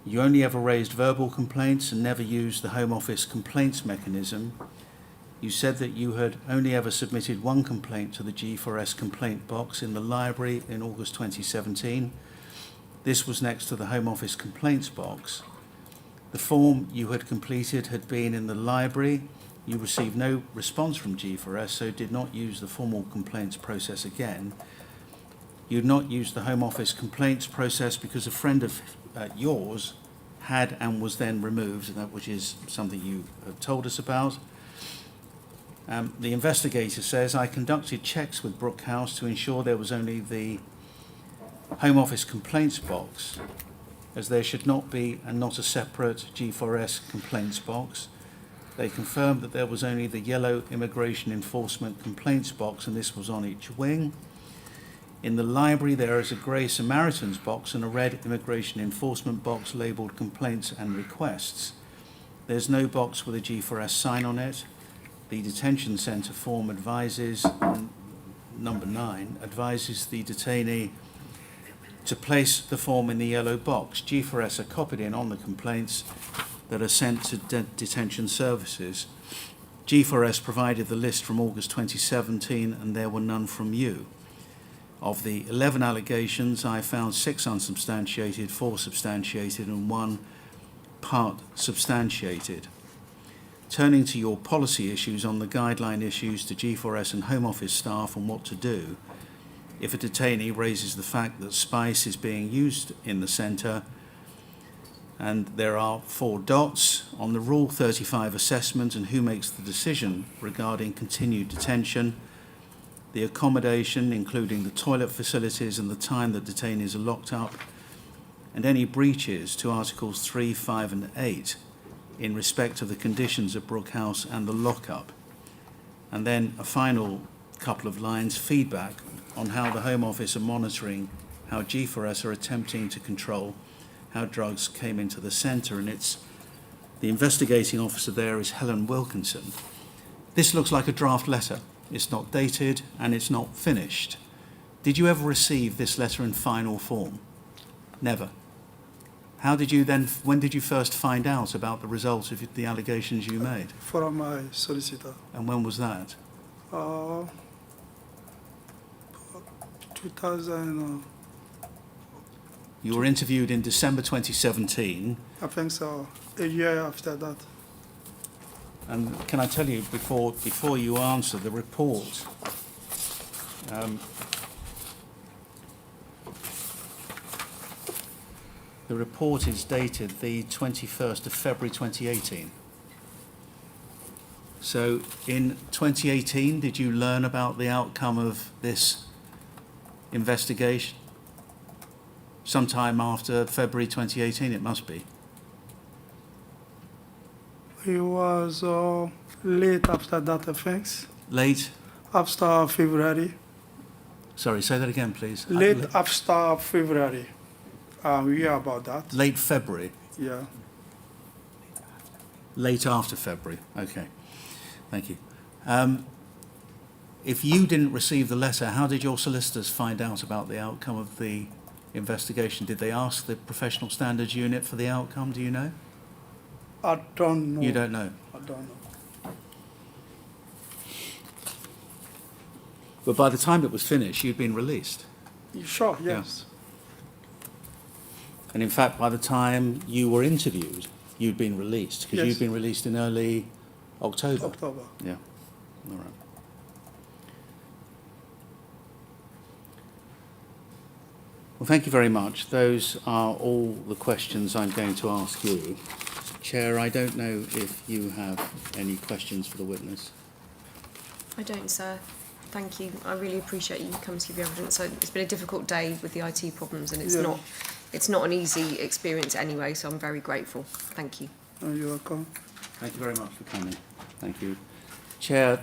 You only ever raised verbal complaints and never used the Home Office complaints mechanism. You said that you had only ever submitted one complaint to the G4S complaint box in the library in August 2017. This was next to the Home Office complaints box. The form you had completed had been in the library. You received no response from G4S, so did not use the formal complaints process again. You had not used the Home Office complaints process because a friend of yours had and was then removed, which is something you have told us about. The investigator says, I conducted checks with Brook House to ensure there was only the Home Office complaints box, as there should not be and not a separate G4S complaints box. They confirmed that there was only the yellow Immigration Enforcement complaints box, and this was on each wing. In the library, there is a grey Samaritans box and a red Immigration Enforcement box labelled Complaints and Requests. There's no box with a G4S sign on it. The detention centre form advises, number 9, advises the detainee to place the form in the yellow box. G4S are copied in on the complaints that are sent to detention services. G4S provided the list from August 2017, and there were none from you. Of the 11 allegations, I found 6 unsubstantiated, 4 substantiated, and 1 part substantiated. Turning to your policy issues on the guideline issues to G4S and Home Office staff on what to do, if a detainee raises the fact that spice is being used in the centre, and there are 4 dots on the Rule 35 assessment and who makes the decision regarding continued detention, the accommodation, including the toilet facilities and the time that detainees are locked up, and any breaches to Articles 3, 5 and 8 in respect of the conditions at Brook House and the lockup. And then a final couple of lines, feedback on how the Home Office are monitoring how G4S are attempting to control how drugs came into the centre, and it's the investigating officer there is Helen Wilkinson. This looks like a draft letter. It's not dated and it's not finished. Did you ever receive this letter in final form? Never. How did you then, when did you first find out about the results of the allegations you made? From my solicitor. And when was that? 2000, You were interviewed in December 2017. I think so, a year after that. And can I tell you, before you answer, the report, the report is dated the 21st of February 2018. So in 2018, did you learn about the outcome of this investigation? Sometime after February 2018, it must be. It was late after that, I think. Late? After February. Sorry, say that again, please. Late after February. We hear about that. Late February? Yeah. Late after February. Okay. Thank you. if you didn't receive the letter, how did your solicitors find out about the outcome of the investigation? Did they ask the Professional Standards Unit for the outcome? Do you know? I don't know. You don't know. I don't know. But by the time it was finished, you'd been released. Sure, yes. And in fact, by the time you were interviewed, you'd been released, because Yes. you'd been released in early October. October. Yeah. All right. Well, thank you very much. Those are all the questions I'm going to ask you. Chair, I don't know if you have any questions for the witness. I don't, sir. Thank you. I really appreciate you coming to give your evidence. So it's been a difficult day with the IT problems, and Yeah. it's not an easy experience anyway. So I'm very grateful. Thank you. You're welcome. Thank you very much for coming. Thank you. Chair,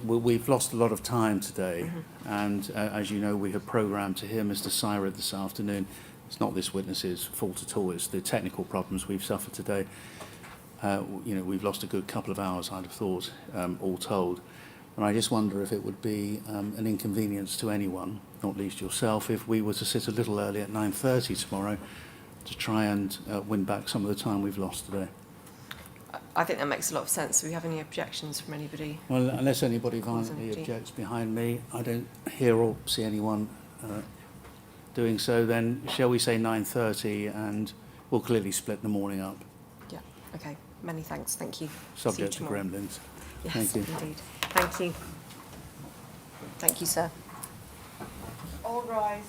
we've lost a lot of time today, and as you know, we have programmed to hear Mr. Syred this afternoon. It's not this witness's fault at all, it's the technical problems we've suffered today. We've lost a good couple of hours, I'd have thought, all told. And I just wonder if it would be an inconvenience to anyone, not least yourself, if we were to sit a little early at 9:30 tomorrow to try and win back some of the time we've lost today. I think that makes a lot of sense. Do we have any objections from anybody? Well, unless anybody violently objects behind me, I don't hear or see anyone doing so, then shall we say 9:30, and we'll clearly split the morning up, Yeah. Okay. Many thanks. Thank you. subject See to you tomorrow. gremlins. Yes, Thank you. indeed. Thank you. Thank you, sir. All rise.